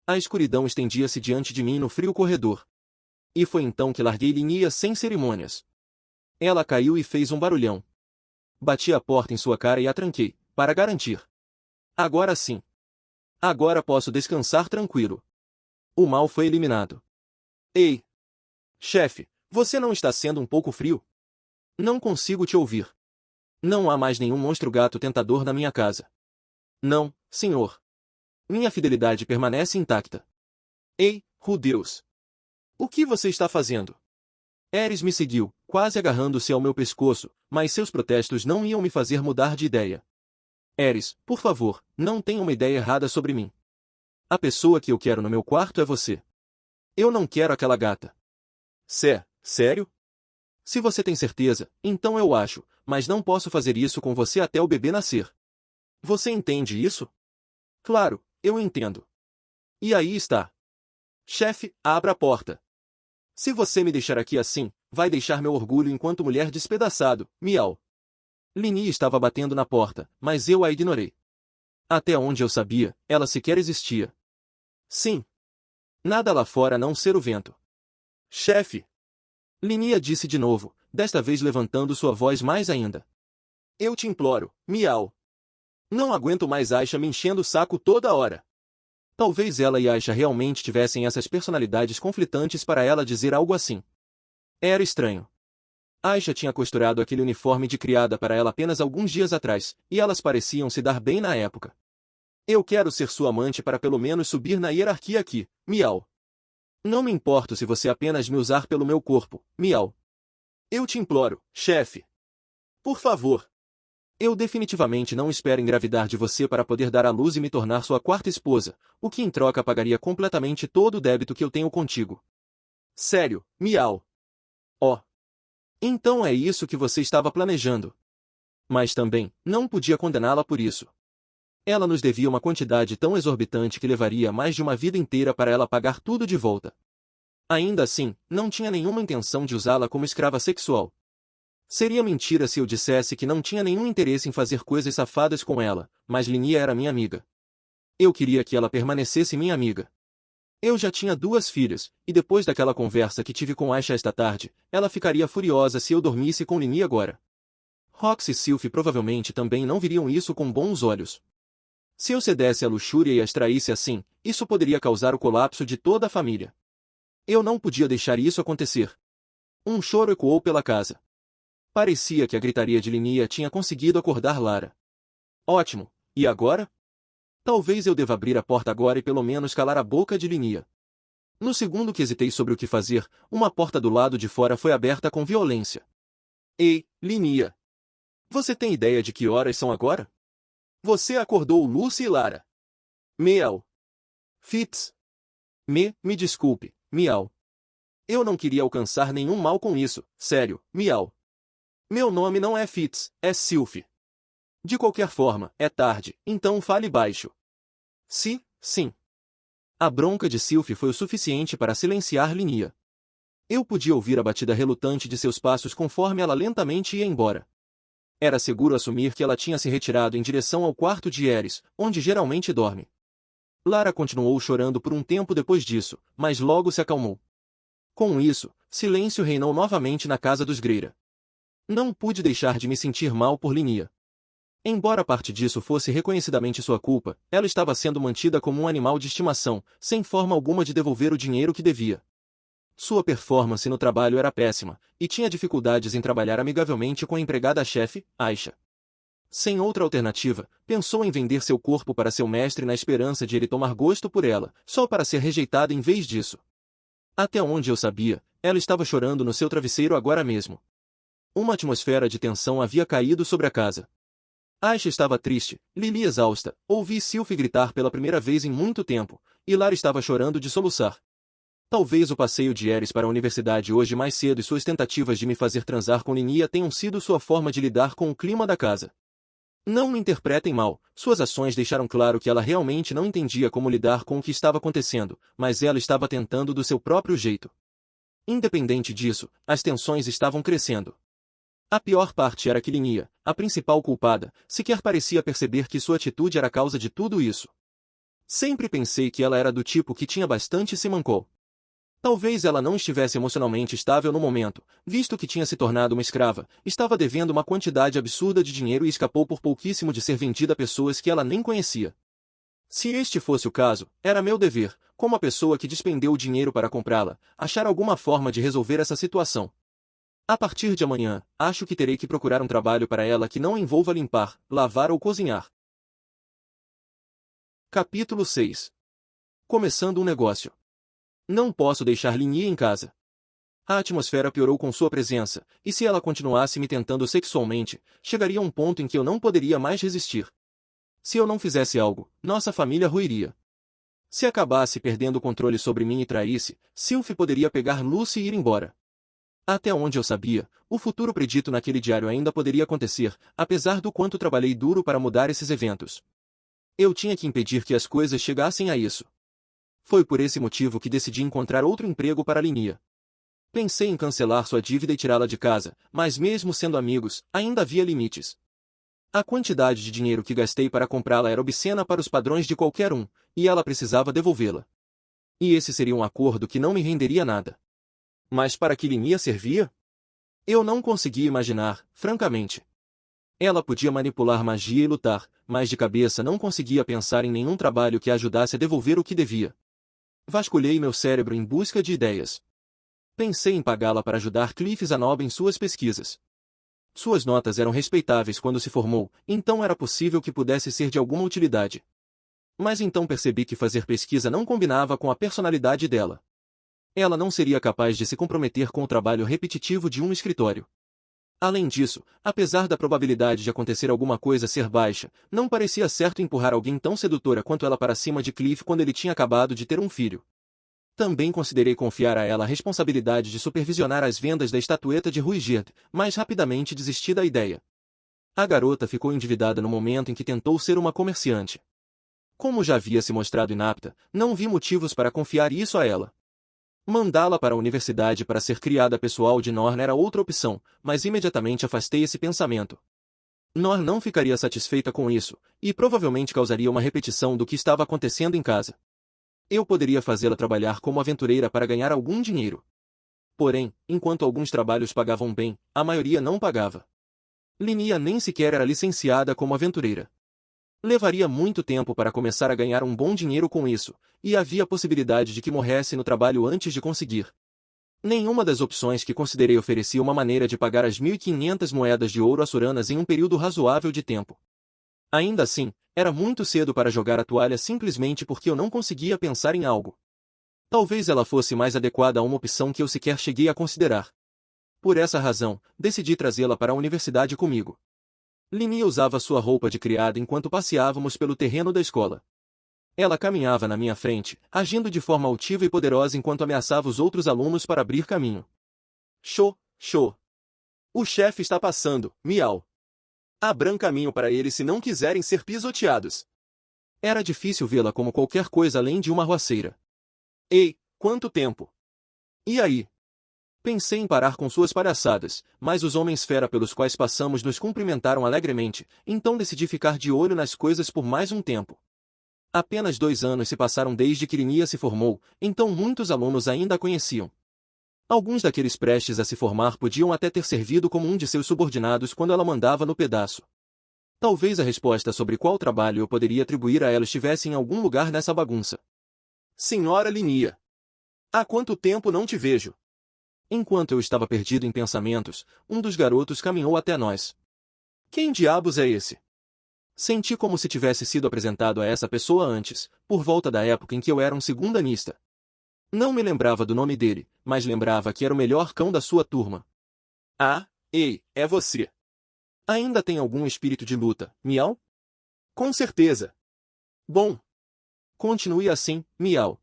A escuridão estendia-se diante de mim no frio corredor. E foi então que larguei Linia sem cerimônias. Ela caiu e fez um barulhão. Bati a porta em sua cara e a tranquei, para garantir. Agora sim. Agora posso descansar tranquilo. O mal foi eliminado. Ei! Chefe, você não está sendo um pouco frio? Não consigo te ouvir. Não há mais nenhum monstro gato tentador na minha casa. Não, senhor. Minha fidelidade permanece intacta. Ei, Deus! O que você está fazendo? Eris me seguiu, quase agarrando-se ao meu pescoço, mas seus protestos não iam me fazer mudar de ideia. Eris, por favor, não tenha uma ideia errada sobre mim. A pessoa que eu quero no meu quarto é você. Eu não quero aquela gata. Sério? Se você tem certeza, então eu acho, mas não posso fazer isso com você até o bebê nascer. Você entende isso? Claro, eu entendo. E aí está. Chefe, abra a porta. Se você me deixar aqui assim, vai deixar meu orgulho enquanto mulher despedaçado, miau. Linia estava batendo na porta, mas eu a ignorei. Até onde eu sabia, ela sequer existia. Sim. Nada lá fora a não ser o vento. Chefe! Linia disse de novo, desta vez levantando sua voz mais ainda. Eu te imploro, miau. Não aguento mais Aisha me enchendo o saco toda hora. Talvez ela e Aisha realmente tivessem essas personalidades conflitantes para ela dizer algo assim. Era estranho. Aisha tinha costurado aquele uniforme de criada para ela apenas alguns dias atrás, e elas pareciam se dar bem na época. Eu quero ser sua amante para pelo menos subir na hierarquia aqui, miau. Não me importo se você apenas me usar pelo meu corpo, miau. Eu te imploro, chefe. Por favor. Eu definitivamente não espero engravidar de você para poder dar à luz e me tornar sua quarta esposa, o que em troca pagaria completamente todo o débito que eu tenho contigo. Sério, miau. Oh. Então é isso que você estava planejando. Mas também, não podia condená-la por isso. Ela nos devia uma quantidade tão exorbitante que levaria mais de uma vida inteira para ela pagar tudo de volta. Ainda assim, não tinha nenhuma intenção de usá-la como escrava sexual. Seria mentira se eu dissesse que não tinha nenhum interesse em fazer coisas safadas com ela, mas Linia era minha amiga. Eu queria que ela permanecesse minha amiga. Eu já tinha 2 filhas, e depois daquela conversa que tive com Aisha esta tarde, ela ficaria furiosa se eu dormisse com Linia agora. Rox e Sylvie provavelmente também não viriam isso com bons olhos. Se eu cedesse à luxúria e as traísse assim, isso poderia causar o colapso de toda a família. Eu não podia deixar isso acontecer. Um choro ecoou pela casa. Parecia que a gritaria de Linia tinha conseguido acordar Lara. Ótimo, e agora? Talvez eu deva abrir a porta agora e pelo menos calar a boca de Linia. No segundo que hesitei sobre o que fazer, uma porta do lado de fora foi aberta com violência. Ei, Linia! Você tem ideia de que horas são agora? Você acordou Lucy e Lara. Miau. Fitz. Me desculpe, Miau. Eu não queria alcançar nenhum mal com isso, sério, Miau. Meu nome não é Fitz, é Sylph. De qualquer forma, é tarde, então fale baixo. Sim. A bronca de Sylph foi o suficiente para silenciar Linia. Eu podia ouvir a batida relutante de seus passos conforme ela lentamente ia embora. Era seguro assumir que ela tinha se retirado em direção ao quarto de Eris, onde geralmente dorme. Lara continuou chorando por um tempo depois disso, mas logo se acalmou. Com isso, silêncio reinou novamente na casa dos Greira. Não pude deixar de me sentir mal por Linia. Embora parte disso fosse reconhecidamente sua culpa, ela estava sendo mantida como um animal de estimação, sem forma alguma de devolver o dinheiro que devia. Sua performance no trabalho era péssima, e tinha dificuldades em trabalhar amigavelmente com a empregada-chefe, Aisha. Sem outra alternativa, pensou em vender seu corpo para seu mestre na esperança de ele tomar gosto por ela, só para ser rejeitada em vez disso. Até onde eu sabia, ela estava chorando no seu travesseiro agora mesmo. Uma atmosfera de tensão havia caído sobre a casa. Aisha estava triste, Lily exausta, ouvi Sylph gritar pela primeira vez em muito tempo, e Lara estava chorando de soluçar. Talvez o passeio de Eris para a universidade hoje mais cedo e suas tentativas de me fazer transar com Linia tenham sido sua forma de lidar com o clima da casa. Não me interpretem mal, suas ações deixaram claro que ela realmente não entendia como lidar com o que estava acontecendo, mas ela estava tentando do seu próprio jeito. Independente disso, as tensões estavam crescendo. A pior parte era que Linia, a principal culpada, sequer parecia perceber que sua atitude era a causa de tudo isso. Sempre pensei que ela era do tipo que tinha bastante simancol. Talvez ela não estivesse emocionalmente estável no momento, visto que tinha se tornado uma escrava, estava devendo uma quantidade absurda de dinheiro e escapou por pouquíssimo de ser vendida a pessoas que ela nem conhecia. Se este fosse o caso, era meu dever, como a pessoa que despendeu o dinheiro para comprá-la, achar alguma forma de resolver essa situação. A partir de amanhã, acho que terei que procurar um trabalho para ela que não envolva limpar, lavar ou cozinhar. Capítulo 6. Começando um negócio. Não posso deixar Linia em casa. A atmosfera piorou com sua presença, e se ela continuasse me tentando sexualmente, chegaria a um ponto em que eu não poderia mais resistir. Se eu não fizesse algo, nossa família ruiria. Se acabasse perdendo o controle sobre mim e traísse, Sylph poderia pegar Lucy e ir embora. Até onde eu sabia, o futuro predito naquele diário ainda poderia acontecer, apesar do quanto trabalhei duro para mudar esses eventos. Eu tinha que impedir que as coisas chegassem a isso. Foi por esse motivo que decidi encontrar outro emprego para Linia. Pensei em cancelar sua dívida e tirá-la de casa, mas mesmo sendo amigos, ainda havia limites. A quantidade de dinheiro que gastei para comprá-la era obscena para os padrões de qualquer um, e ela precisava devolvê-la. E esse seria um acordo que não me renderia nada. Mas para que Linia servia? Eu não conseguia imaginar, francamente. Ela podia manipular magia e lutar, mas de cabeça não conseguia pensar em nenhum trabalho que a ajudasse a devolver o que devia. Vasculhei meu cérebro em busca de ideias. Pensei em pagá-la para ajudar Cliff Zanob em suas pesquisas. Suas notas eram respeitáveis quando se formou, então era possível que pudesse ser de alguma utilidade. Mas então percebi que fazer pesquisa não combinava com a personalidade dela. Ela não seria capaz de se comprometer com o trabalho repetitivo de um escritório. Além disso, apesar da probabilidade de acontecer alguma coisa ser baixa, não parecia certo empurrar alguém tão sedutora quanto ela para cima de Cliff quando ele tinha acabado de ter um filho. Também considerei confiar a ela a responsabilidade de supervisionar as vendas da estatueta de Ruigerd, mas rapidamente desisti da ideia. A garota ficou endividada no momento em que tentou ser uma comerciante. Como já havia se mostrado inapta, não vi motivos para confiar isso a ela. Mandá-la para a universidade para ser criada pessoal de Norn era outra opção, mas imediatamente afastei esse pensamento. Norn não ficaria satisfeita com isso, e provavelmente causaria uma repetição do que estava acontecendo em casa. Eu poderia fazê-la trabalhar como aventureira para ganhar algum dinheiro. Porém, enquanto alguns trabalhos pagavam bem, a maioria não pagava. Linia nem sequer era licenciada como aventureira. Levaria muito tempo para começar a ganhar um bom dinheiro com isso, e havia a possibilidade de que morresse no trabalho antes de conseguir. Nenhuma das opções que considerei oferecia uma maneira de pagar as 1.500 moedas de ouro açorianas em um período razoável de tempo. Ainda assim, era muito cedo para jogar a toalha simplesmente porque eu não conseguia pensar em algo. Talvez ela fosse mais adequada a uma opção que eu sequer cheguei a considerar. Por essa razão, decidi trazê-la para a universidade comigo. Linia usava sua roupa de criada enquanto passeávamos pelo terreno da escola. Ela caminhava na minha frente, agindo de forma altiva e poderosa enquanto ameaçava os outros alunos para abrir caminho. Show, show. O chefe está passando, miau. Abram caminho para eles se não quiserem ser pisoteados. Era difícil vê-la como qualquer coisa além de uma arruaceira. Ei, quanto tempo! E aí? Pensei em parar com suas palhaçadas, mas os homens fera pelos quais passamos nos cumprimentaram alegremente, então decidi ficar de olho nas coisas por mais um tempo. Apenas 2 anos se passaram desde que Linia se formou, então muitos alunos ainda a conheciam. Alguns daqueles prestes a se formar podiam até ter servido como um de seus subordinados quando ela mandava no pedaço. Talvez a resposta sobre qual trabalho eu poderia atribuir a ela estivesse em algum lugar nessa bagunça. Senhora Linia! Há quanto tempo não te vejo? Enquanto eu estava perdido em pensamentos, um dos garotos caminhou até nós. Quem diabos é esse? Senti como se tivesse sido apresentado a essa pessoa antes, por volta da época em que eu era um segundanista. Não me lembrava do nome dele, mas lembrava que era o melhor cão da sua turma. Ah, ei, é você. Ainda tem algum espírito de luta, miau? Com certeza. Bom. Continue assim, miau.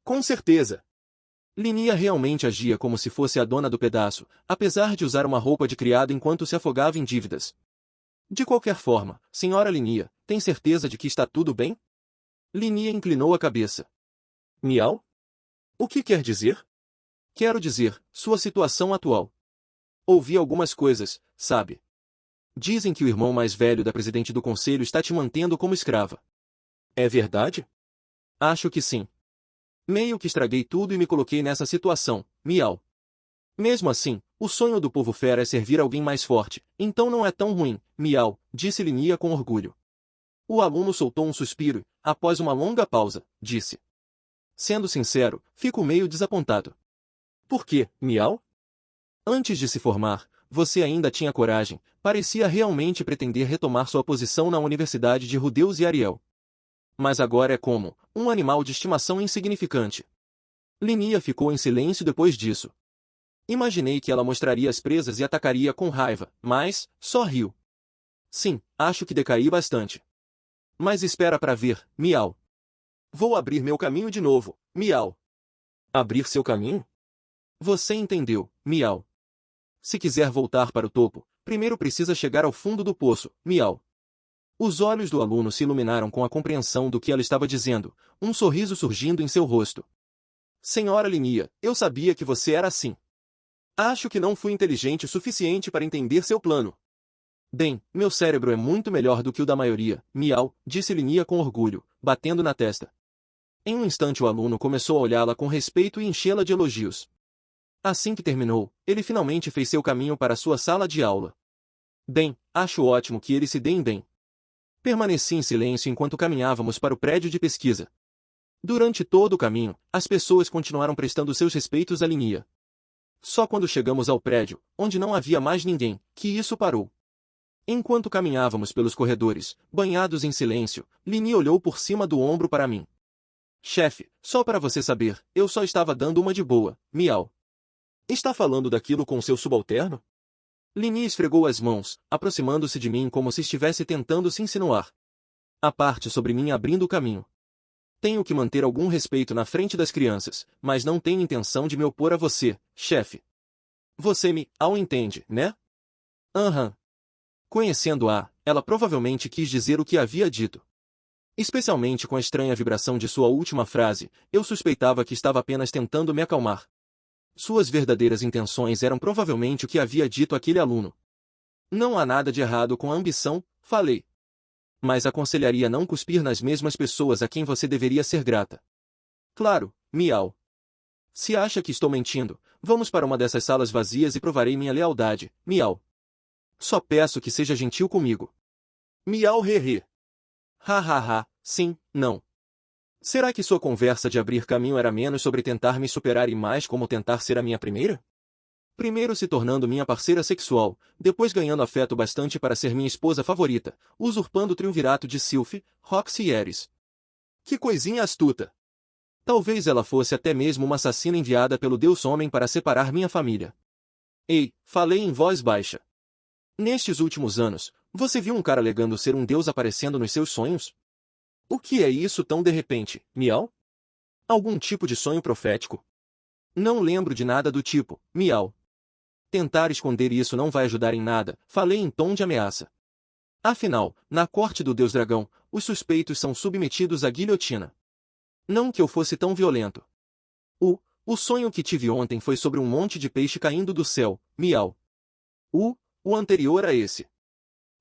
Com certeza. Linia realmente agia como se fosse a dona do pedaço, apesar de usar uma roupa de criado enquanto se afogava em dívidas. De qualquer forma, senhora Linia, tem certeza de que está tudo bem? Linia inclinou a cabeça. Miau? O que quer dizer? Quero dizer, sua situação atual. Ouvi algumas coisas, sabe? Dizem que o irmão mais velho da presidente do conselho está te mantendo como escrava. É verdade? Acho que sim. Meio que estraguei tudo e me coloquei nessa situação, miau. Mesmo assim, o sonho do povo fera é servir alguém mais forte, então não é tão ruim, miau, disse Linia com orgulho. O aluno soltou um suspiro, após uma longa pausa, disse. Sendo sincero, fico meio desapontado. Por quê, miau? Antes de se formar, você ainda tinha coragem, parecia realmente pretender retomar sua posição na Universidade de Rudeus e Ariel. Mas agora é como, um animal de estimação insignificante. Linia ficou em silêncio depois disso. Imaginei que ela mostraria as presas e atacaria com raiva, mas, só riu. Sim, acho que decaí bastante. Mas espera para ver, miau. Vou abrir meu caminho de novo, miau. Abrir seu caminho? Você entendeu, miau. Se quiser voltar para o topo, primeiro precisa chegar ao fundo do poço, miau. Os olhos do aluno se iluminaram com a compreensão do que ela estava dizendo, um sorriso surgindo em seu rosto. Senhora Linia, eu sabia que você era assim. Acho que não fui inteligente o suficiente para entender seu plano. Bem, meu cérebro é muito melhor do que o da maioria, miau, disse Linia com orgulho, batendo na testa. Em um instante o aluno começou a olhá-la com respeito e enchê-la de elogios. Assim que terminou, ele finalmente fez seu caminho para sua sala de aula. Bem, acho ótimo que eles se deem bem. Permaneci em silêncio enquanto caminhávamos para o prédio de pesquisa. Durante todo o caminho, as pessoas continuaram prestando seus respeitos a Linia. Só quando chegamos ao prédio, onde não havia mais ninguém, que isso parou. Enquanto caminhávamos pelos corredores, banhados em silêncio, Linia olhou por cima do ombro para mim. Chefe, só para você saber, eu só estava dando uma de boa, miau. Está falando daquilo com seu subalterno? Linia esfregou as mãos, aproximando-se de mim como se estivesse tentando se insinuar. A parte sobre mim abrindo o caminho. Tenho que manter algum respeito na frente das crianças, mas não tenho intenção de me opor a você, chefe. Você me, entende, né? Aham. Conhecendo-a, ela provavelmente quis dizer o que havia dito. Especialmente com a estranha vibração de sua última frase, eu suspeitava que estava apenas tentando me acalmar. Suas verdadeiras intenções eram provavelmente o que havia dito aquele aluno. Não há nada de errado com a ambição, falei. Mas aconselharia não cuspir nas mesmas pessoas a quem você deveria ser grata. Claro, miau. Se acha que estou mentindo, vamos para uma dessas salas vazias e provarei minha lealdade, miau. Só peço que seja gentil comigo. Miau he he. Sim, não. Será que sua conversa de abrir caminho era menos sobre tentar me superar e mais como tentar ser a minha primeira? Primeiro se tornando minha parceira sexual, depois ganhando afeto bastante para ser minha esposa favorita, usurpando o triunvirato de Sylph, Roxy e Ares. Que coisinha astuta! Talvez ela fosse até mesmo uma assassina enviada pelo Deus Homem para separar minha família. Ei, falei em voz baixa. Nestes últimos anos, você viu um cara alegando ser um deus aparecendo nos seus sonhos? O que é isso tão de repente, miau? Algum tipo de sonho profético? Não lembro de nada do tipo, miau. Tentar esconder isso não vai ajudar em nada, falei em tom de ameaça. Afinal, na corte do Deus Dragão, os suspeitos são submetidos à guilhotina. Não que eu fosse tão violento. O sonho que tive ontem foi sobre um monte de peixe caindo do céu, miau. O anterior a esse.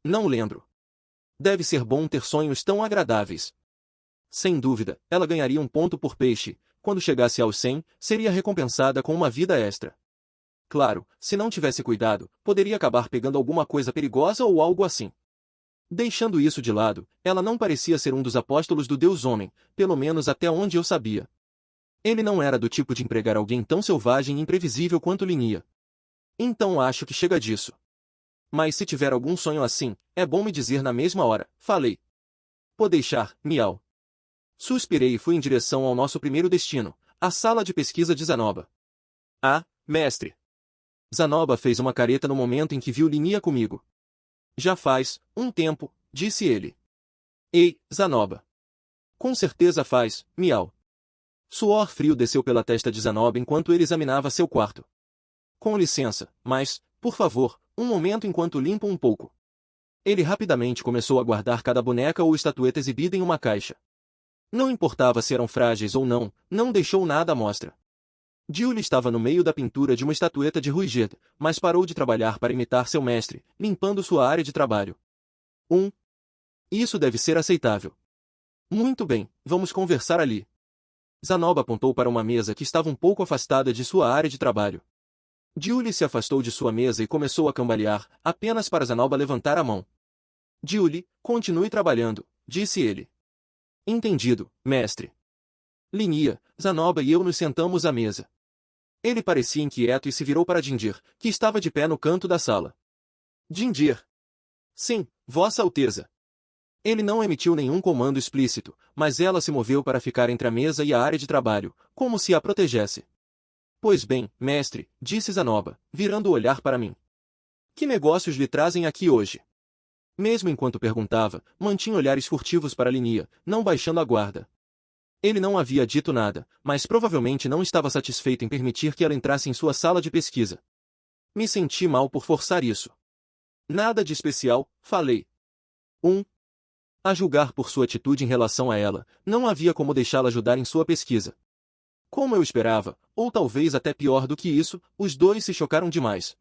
Não lembro. Deve ser bom ter sonhos tão agradáveis. Sem dúvida, ela ganharia um ponto por peixe. Quando chegasse aos 100, seria recompensada com uma vida extra. Claro, se não tivesse cuidado, poderia acabar pegando alguma coisa perigosa ou algo assim. Deixando isso de lado, ela não parecia ser um dos apóstolos do Deus Homem, pelo menos até onde eu sabia. Ele não era do tipo de empregar alguém tão selvagem e imprevisível quanto Linia. Então acho que chega disso. Mas se tiver algum sonho assim, é bom me dizer na mesma hora, falei. Pode deixar, miau. Suspirei e fui em direção ao nosso primeiro destino, a sala de pesquisa de Zanoba. Ah, mestre. Zanoba fez uma careta no momento em que viu Linia comigo. Já faz um tempo, disse ele. Ei, Zanoba. Com certeza faz, miau. Suor frio desceu pela testa de Zanoba enquanto ele examinava seu quarto. Com licença, mas, por favor, um momento enquanto limpo um pouco. Ele rapidamente começou a guardar cada boneca ou estatueta exibida em uma caixa. Não importava se eram frágeis ou não, não deixou nada à mostra. Julie estava no meio da pintura de uma estatueta de Ruiged, mas parou de trabalhar para imitar seu mestre, limpando sua área de trabalho. Isso deve ser aceitável. Muito bem, vamos conversar ali. Zanoba apontou para uma mesa que estava um pouco afastada de sua área de trabalho. Julie se afastou de sua mesa e começou a cambalear, apenas para Zanoba levantar a mão. Julie, continue trabalhando, disse ele. Entendido, mestre. Linia, Zanoba e eu nos sentamos à mesa. Ele parecia inquieto e se virou para Dindir, que estava de pé no canto da sala. Dindir. Sim, Vossa Alteza. Ele não emitiu nenhum comando explícito, mas ela se moveu para ficar entre a mesa e a área de trabalho, como se a protegesse. Pois bem, mestre, disse Zanoba, virando o olhar para mim. Que negócios lhe trazem aqui hoje? Mesmo enquanto perguntava, mantinha olhares furtivos para Linia, não baixando a guarda. Ele não havia dito nada, mas provavelmente não estava satisfeito em permitir que ela entrasse em sua sala de pesquisa. Me senti mal por forçar isso. Nada de especial, falei. A julgar por sua atitude em relação a ela, não havia como deixá-la ajudar em sua pesquisa. Como eu esperava, ou talvez até pior do que isso, os dois se chocaram demais.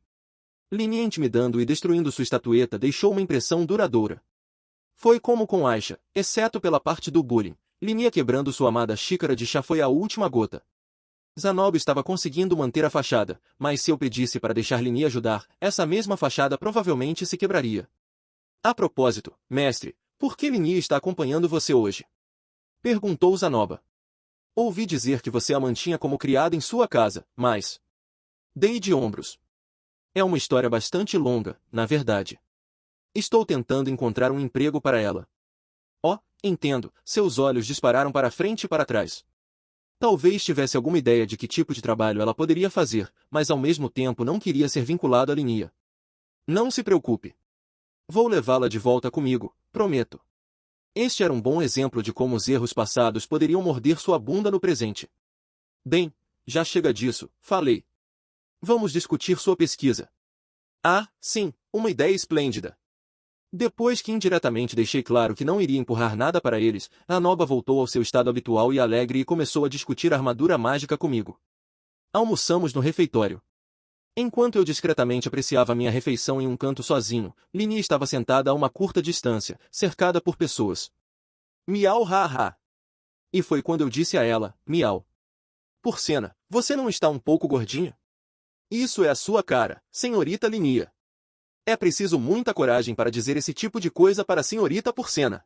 Linia intimidando e destruindo sua estatueta deixou uma impressão duradoura. Foi como com Aisha, exceto pela parte do bullying. Linia quebrando sua amada xícara de chá foi a última gota. Zanoba estava conseguindo manter a fachada, mas se eu pedisse para deixar Linia ajudar, essa mesma fachada provavelmente se quebraria. A propósito, mestre, por que Linia está acompanhando você hoje? Perguntou Zanoba. Ouvi dizer que você a mantinha como criada em sua casa, mas... Dei de ombros. É uma história bastante longa, na verdade. Estou tentando encontrar um emprego para ela. Oh, entendo, seus olhos dispararam para frente e para trás. Talvez tivesse alguma ideia de que tipo de trabalho ela poderia fazer, mas ao mesmo tempo não queria ser vinculado a Linia. Não se preocupe. Vou levá-la de volta comigo, prometo. Este era um bom exemplo de como os erros passados poderiam morder sua bunda no presente. Bem, já chega disso, falei. Vamos discutir sua pesquisa. Ah, sim, uma ideia esplêndida. Depois que indiretamente deixei claro que não iria empurrar nada para eles, Zanoba voltou ao seu estado habitual e alegre e começou a discutir a armadura mágica comigo. Almoçamos no refeitório. Enquanto eu discretamente apreciava minha refeição em um canto sozinho, Linia estava sentada a uma curta distância, cercada por pessoas. Miau ha. E foi quando eu disse a ela, miau. Porcena, você não está um pouco gordinha? Isso é a sua cara, senhorita Linia. É preciso muita coragem para dizer esse tipo de coisa para a senhorita Porcena.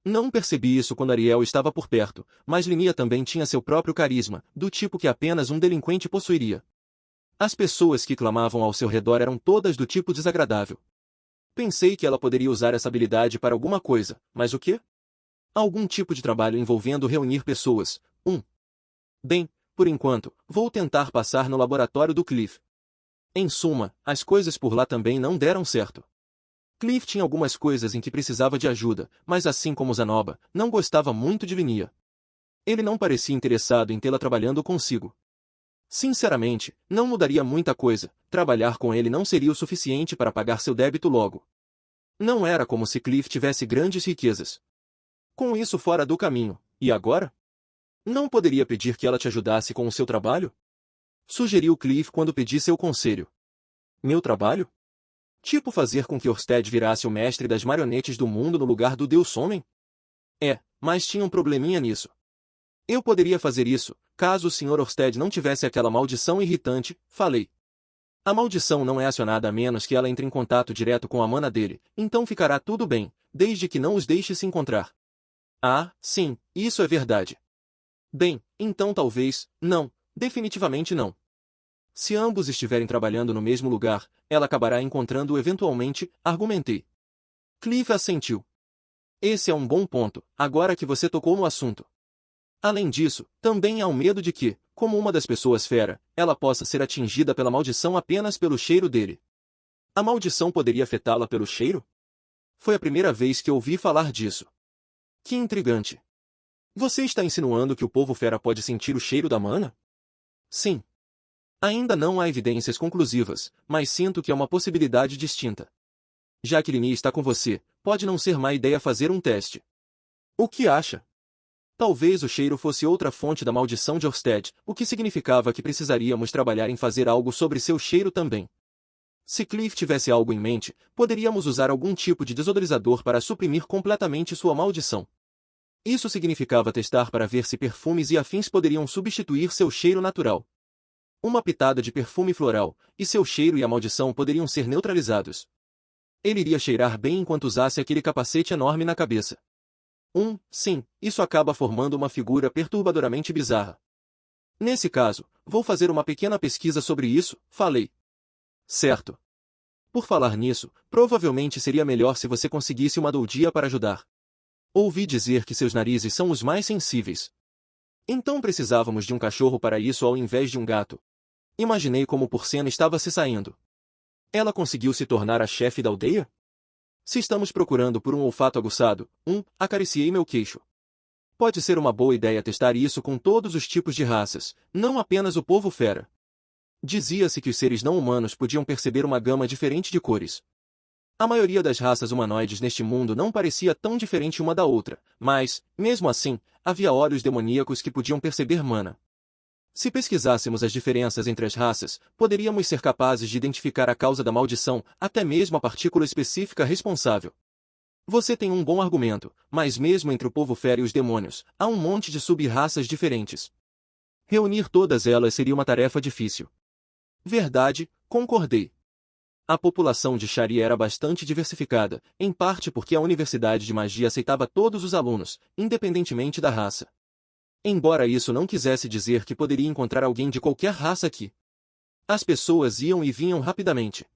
Não percebi isso quando Ariel estava por perto, mas Linia também tinha seu próprio carisma, do tipo que apenas um delinquente possuiria. As pessoas que clamavam ao seu redor eram todas do tipo desagradável. Pensei que ela poderia usar essa habilidade para alguma coisa, mas o quê? Algum tipo de trabalho envolvendo reunir pessoas. Bem, por enquanto, vou tentar passar no laboratório do Cliff. Em suma, as coisas por lá também não deram certo. Cliff tinha algumas coisas em que precisava de ajuda, mas assim como Zanoba, não gostava muito de Linia. Ele não parecia interessado em tê-la trabalhando consigo. Sinceramente, não mudaria muita coisa, trabalhar com ele não seria o suficiente para pagar seu débito logo. Não era como se Cliff tivesse grandes riquezas. Com isso fora do caminho, e agora? Não poderia pedir que ela te ajudasse com o seu trabalho? Sugeriu Cliff quando pedi seu conselho. Meu trabalho? Tipo fazer com que Orsted virasse o mestre das marionetes do mundo no lugar do Deus Homem? Mas tinha um probleminha nisso. Eu poderia fazer isso, caso o Sr. Orsted não tivesse aquela maldição irritante, falei. A maldição não é acionada a menos que ela entre em contato direto com a mana dele, então ficará tudo bem, desde que não os deixe se encontrar. Ah, sim, isso é verdade. Bem, então talvez, não, definitivamente não. Se ambos estiverem trabalhando no mesmo lugar, ela acabará encontrando-o eventualmente, argumentei. Cliff assentiu. Esse é um bom ponto, agora que você tocou no assunto. Além disso, também há o medo de que, como uma das pessoas fera, ela possa ser atingida pela maldição apenas pelo cheiro dele. A maldição poderia afetá-la pelo cheiro? Foi a primeira vez que ouvi falar disso. Que intrigante. Você está insinuando que o povo fera pode sentir o cheiro da mana? Sim. Ainda não há evidências conclusivas, mas sinto que é uma possibilidade distinta. Já que Linia está com você, pode não ser má ideia fazer um teste. O que acha? Talvez o cheiro fosse outra fonte da maldição de Orsted, o que significava que precisaríamos trabalhar em fazer algo sobre seu cheiro também. Se Cliff tivesse algo em mente, poderíamos usar algum tipo de desodorizador para suprimir completamente sua maldição. Isso significava testar para ver se perfumes e afins poderiam substituir seu cheiro natural. Uma pitada de perfume floral, e seu cheiro e a maldição poderiam ser neutralizados. Ele iria cheirar bem enquanto usasse aquele capacete enorme na cabeça. Sim, isso acaba formando uma figura perturbadoramente bizarra. Nesse caso, vou fazer uma pequena pesquisa sobre isso, falei. Certo. Por falar nisso, provavelmente seria melhor se você conseguisse uma doudia para ajudar. Ouvi dizer que seus narizes são os mais sensíveis. Então precisávamos de um cachorro para isso ao invés de um gato. Imaginei como Porcena estava se saindo. Ela conseguiu se tornar a chefe da aldeia? Se estamos procurando por um olfato aguçado, acariciei meu queixo. Pode ser uma boa ideia testar isso com todos os tipos de raças, não apenas o povo fera. Dizia-se que os seres não humanos podiam perceber uma gama diferente de cores. A maioria das raças humanoides neste mundo não parecia tão diferente uma da outra, mas, mesmo assim, havia olhos demoníacos que podiam perceber mana. Se pesquisássemos as diferenças entre as raças, poderíamos ser capazes de identificar a causa da maldição, até mesmo a partícula específica responsável. Você tem um bom argumento, mas mesmo entre o povo fera e os demônios, há um monte de sub-raças diferentes. Reunir todas elas seria uma tarefa difícil. Verdade, concordei. A população de Sharia era bastante diversificada, em parte porque a Universidade de Magia aceitava todos os alunos, independentemente da raça. Embora isso não quisesse dizer que poderia encontrar alguém de qualquer raça aqui. As pessoas iam e vinham rapidamente.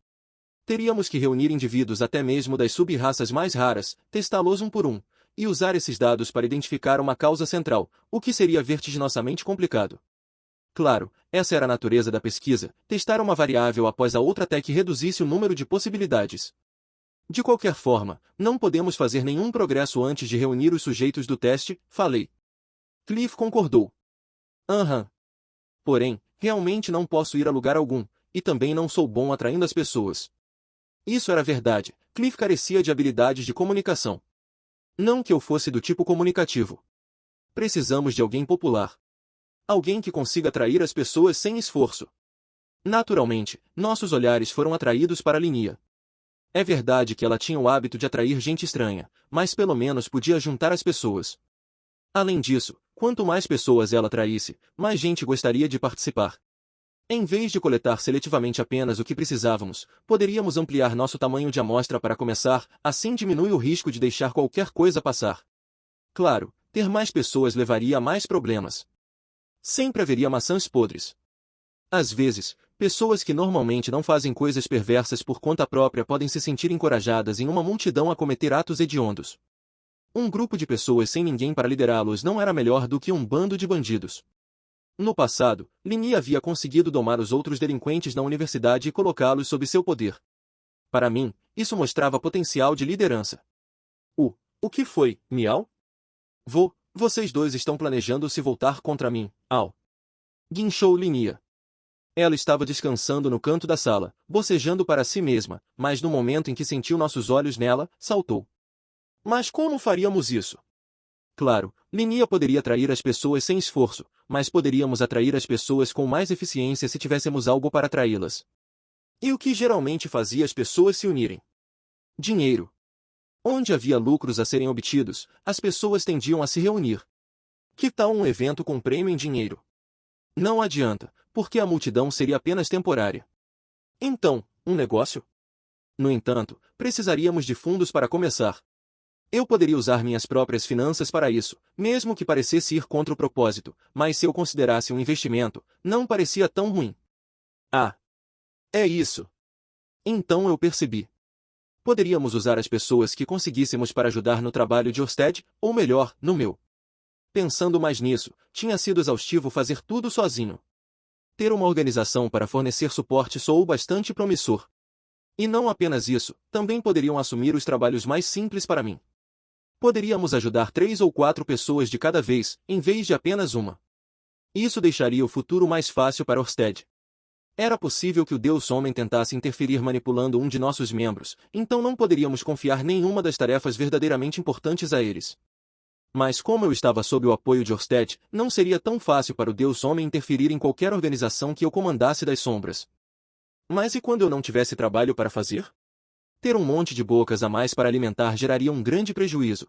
Teríamos que reunir indivíduos até mesmo das sub-raças mais raras, testá-los um por um, e usar esses dados para identificar uma causa central, o que seria vertiginosamente complicado. Claro, essa era a natureza da pesquisa, testar uma variável após a outra até que reduzisse o número de possibilidades. De qualquer forma, não podemos fazer nenhum progresso antes de reunir os sujeitos do teste, falei. Cliff concordou. Porém, realmente não posso ir a lugar algum, e também não sou bom atraindo as pessoas. Isso era verdade, Cliff carecia de habilidades de comunicação. Não que eu fosse do tipo comunicativo. Precisamos de alguém popular. Alguém que consiga atrair as pessoas sem esforço. Naturalmente, nossos olhares foram atraídos para Linia. É verdade que ela tinha o hábito de atrair gente estranha, mas pelo menos podia juntar as pessoas. Além disso, quanto mais pessoas ela atraísse, mais gente gostaria de participar. Em vez de coletar seletivamente apenas o que precisávamos, poderíamos ampliar nosso tamanho de amostra para começar, assim diminui o risco de deixar qualquer coisa passar. Claro, ter mais pessoas levaria a mais problemas. Sempre haveria maçãs podres. Às vezes, pessoas que normalmente não fazem coisas perversas por conta própria podem se sentir encorajadas em uma multidão a cometer atos hediondos. Um grupo de pessoas sem ninguém para liderá-los não era melhor do que um bando de bandidos. No passado, Linnie havia conseguido domar os outros delinquentes na universidade e colocá-los sob seu poder. Para mim, isso mostrava potencial de liderança. O que foi, Miau? Vocês dois estão planejando se voltar contra mim, Al. Guinchou Linnie. Ela estava descansando no canto da sala, bocejando para si mesma, mas no momento em que sentiu nossos olhos nela, saltou. Mas como faríamos isso? Claro, Linnie poderia atrair as pessoas sem esforço, mas poderíamos atrair as pessoas com mais eficiência se tivéssemos algo para atraí-las. E o que geralmente fazia as pessoas se unirem? Dinheiro. Onde havia lucros a serem obtidos, as pessoas tendiam a se reunir. Que tal um evento com prêmio em dinheiro? Não adianta, porque a multidão seria apenas temporária. Então, um negócio? No entanto, precisaríamos de fundos para começar. Eu poderia usar minhas próprias finanças para isso, mesmo que parecesse ir contra o propósito, mas se eu considerasse um investimento, não parecia tão ruim. Ah! É isso! Então eu percebi. Poderíamos usar as pessoas que conseguíssemos para ajudar no trabalho de Orsted, ou melhor, no meu. Pensando mais nisso, tinha sido exaustivo fazer tudo sozinho. Ter uma organização para fornecer suporte soou bastante promissor. E não apenas isso, também poderiam assumir os trabalhos mais simples para mim. Poderíamos ajudar 3 ou 4 pessoas de cada vez, em vez de apenas uma. Isso deixaria o futuro mais fácil para Orsted. Era possível que o Deus Homem tentasse interferir manipulando um de nossos membros, então não poderíamos confiar nenhuma das tarefas verdadeiramente importantes a eles. Mas como eu estava sob o apoio de Orsted, não seria tão fácil para o Deus Homem interferir em qualquer organização que eu comandasse das sombras. Mas e quando eu não tivesse trabalho para fazer? Ter um monte de bocas a mais para alimentar geraria um grande prejuízo.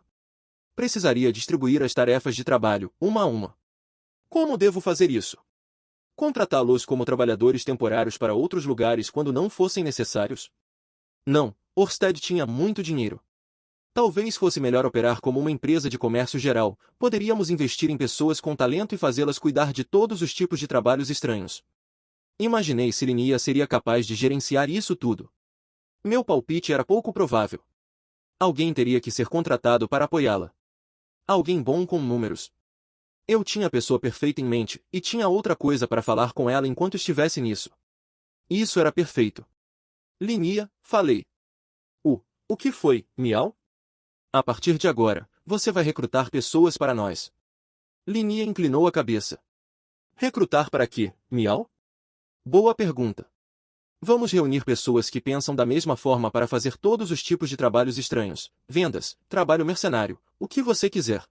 Precisaria distribuir as tarefas de trabalho, uma a uma. Como devo fazer isso? Contratá-los como trabalhadores temporários para outros lugares quando não fossem necessários? Não, Orsted tinha muito dinheiro. Talvez fosse melhor operar como uma empresa de comércio geral, poderíamos investir em pessoas com talento e fazê-las cuidar de todos os tipos de trabalhos estranhos. Imaginei se Linnie seria capaz de gerenciar isso tudo. Meu palpite era pouco provável. Alguém teria que ser contratado para apoiá-la. Alguém bom com números. Eu tinha a pessoa perfeita em mente, e tinha outra coisa para falar com ela enquanto estivesse nisso. Isso era perfeito. Linnie, falei. O que foi, Miau? A partir de agora, você vai recrutar pessoas para nós. Linnie inclinou a cabeça. Recrutar para quê, Miau? Boa pergunta. Vamos reunir pessoas que pensam da mesma forma para fazer todos os tipos de trabalhos estranhos, vendas, trabalho mercenário, o que você quiser.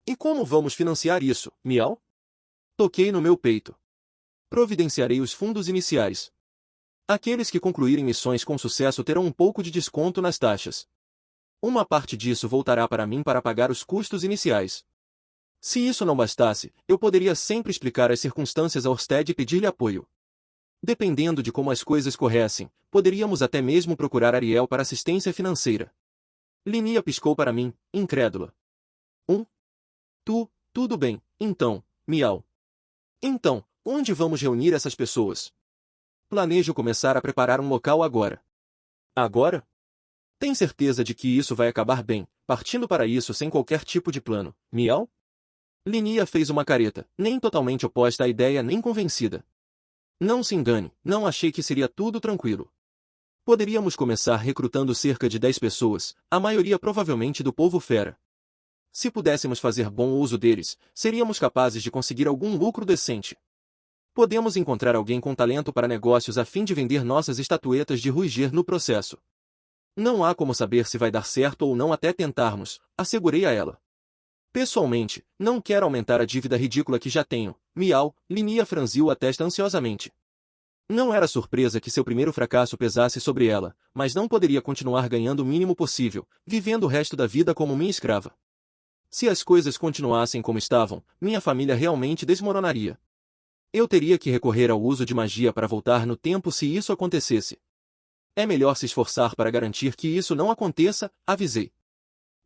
E como vamos financiar isso, Miau? Toquei no meu peito. Providenciarei os fundos iniciais. Aqueles que concluírem missões com sucesso terão um pouco de desconto nas taxas. Uma parte disso voltará para mim para pagar os custos iniciais. Se isso não bastasse, eu poderia sempre explicar as circunstâncias a Orsted e pedir-lhe apoio. Dependendo de como as coisas corressem, poderíamos até mesmo procurar Ariel para assistência financeira. Linnie piscou para mim, incrédula. Tudo bem, então, Miau. Então, onde vamos reunir essas pessoas? Planejo começar a preparar um local agora. Agora? Tem certeza de que isso vai acabar bem, partindo para isso sem qualquer tipo de plano, Miau? Linnie fez uma careta, nem totalmente oposta à ideia nem convencida. Não se engane, não achei que seria tudo tranquilo. Poderíamos começar recrutando cerca de 10 pessoas, a maioria provavelmente do povo fera. Se pudéssemos fazer bom uso deles, seríamos capazes de conseguir algum lucro decente. Podemos encontrar alguém com talento para negócios a fim de vender nossas estatuetas de Ruiger no processo. Não há como saber se vai dar certo ou não até tentarmos, assegurei a ela. Pessoalmente, não quero aumentar a dívida ridícula que já tenho, Miau. Linnie franziu a testa ansiosamente. Não era surpresa que seu primeiro fracasso pesasse sobre ela, mas não poderia continuar ganhando o mínimo possível, vivendo o resto da vida como minha escrava. Se as coisas continuassem como estavam, minha família realmente desmoronaria. Eu teria que recorrer ao uso de magia para voltar no tempo se isso acontecesse. É melhor se esforçar para garantir que isso não aconteça, avisei.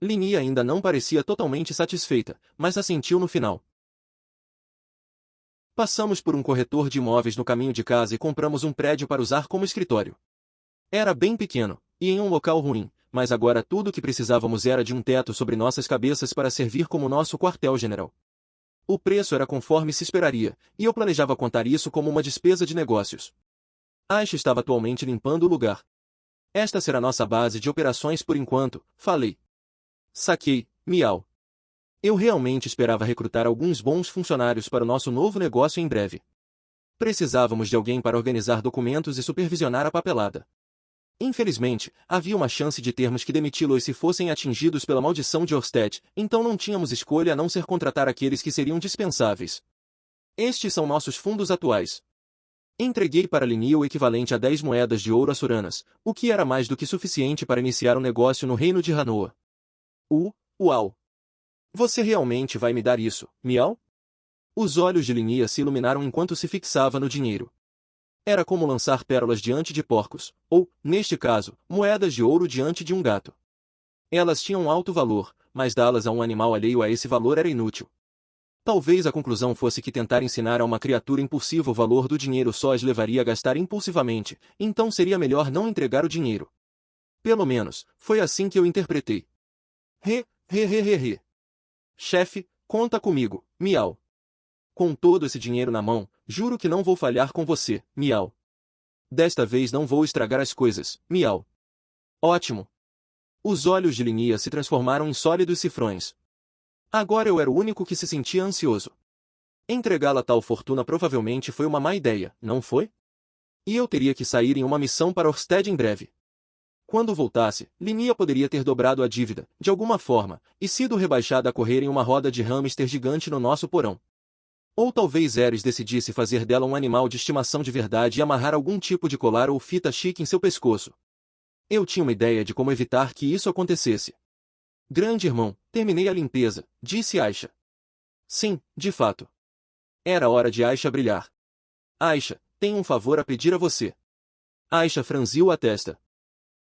Linia ainda não parecia totalmente satisfeita, mas assentiu no final. Passamos por um corretor de imóveis no caminho de casa e compramos um prédio para usar como escritório. Era bem pequeno, e em um local ruim, mas agora tudo o que precisávamos era de um teto sobre nossas cabeças para servir como nosso quartel-general. O preço era conforme se esperaria, e eu planejava contar isso como uma despesa de negócios. Aisha estava atualmente limpando o lugar. Esta será nossa base de operações por enquanto, falei. Saquei, miau. Eu realmente esperava recrutar alguns bons funcionários para o nosso novo negócio em breve. Precisávamos de alguém para organizar documentos e supervisionar a papelada. Infelizmente, havia uma chance de termos que demiti-los se fossem atingidos pela maldição de Orsted, então não tínhamos escolha a não ser contratar aqueles que seriam dispensáveis. Estes são nossos fundos atuais. Entreguei para Linia o equivalente a 10 moedas de ouro açuranas, o que era mais do que suficiente para iniciar um negócio no reino de Hanoa. Uau! Você realmente vai me dar isso, miau? Os olhos de Linia se iluminaram enquanto se fixava no dinheiro. Era como lançar pérolas diante de porcos, ou, neste caso, moedas de ouro diante de um gato. Elas tinham alto valor, mas dá-las a um animal alheio a esse valor era inútil. Talvez a conclusão fosse que tentar ensinar a uma criatura impulsiva o valor do dinheiro só as levaria a gastar impulsivamente, então seria melhor não entregar o dinheiro. Pelo menos, foi assim que eu interpretei. Re. Chefe, conta comigo, miau. Com todo esse dinheiro na mão, juro que não vou falhar com você, miau. Desta vez não vou estragar as coisas, miau. Ótimo. Os olhos de Linia se transformaram em sólidos cifrões. Agora eu era o único que se sentia ansioso. Entregá-la tal fortuna provavelmente foi uma má ideia, não foi? E eu teria que sair em uma missão para Orsted em breve. Quando voltasse, Linia poderia ter dobrado a dívida, de alguma forma, e sido rebaixada a correr em uma roda de hamster gigante no nosso porão. Ou talvez Ares decidisse fazer dela um animal de estimação de verdade e amarrar algum tipo de colar ou fita chique em seu pescoço. Eu tinha uma ideia de como evitar que isso acontecesse. Grande irmão, terminei a limpeza, disse Aisha. Sim, de fato. Era hora de Aisha brilhar. Aisha, tenho um favor a pedir a você. Aisha franziu a testa.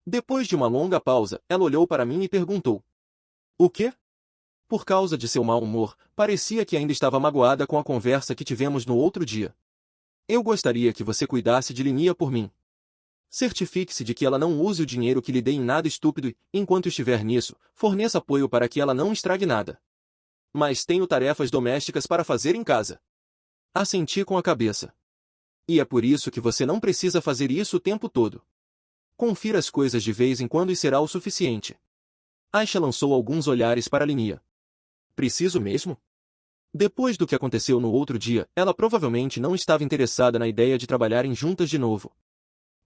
Depois de uma longa pausa, ela olhou para mim e perguntou. O quê? Por causa de seu mau humor, parecia que ainda estava magoada com a conversa que tivemos no outro dia. Eu gostaria que você cuidasse de Linia por mim. Certifique-se de que ela não use o dinheiro que lhe dei em nada estúpido e, enquanto estiver nisso, forneça apoio para que ela não estrague nada. Mas tenho tarefas domésticas para fazer em casa. Assenti com a cabeça. E é por isso que você não precisa fazer isso o tempo todo. Confira as coisas de vez em quando e será o suficiente. Aisha lançou alguns olhares para Linia. Preciso mesmo? Depois do que aconteceu no outro dia, ela provavelmente não estava interessada na ideia de trabalharem juntas de novo.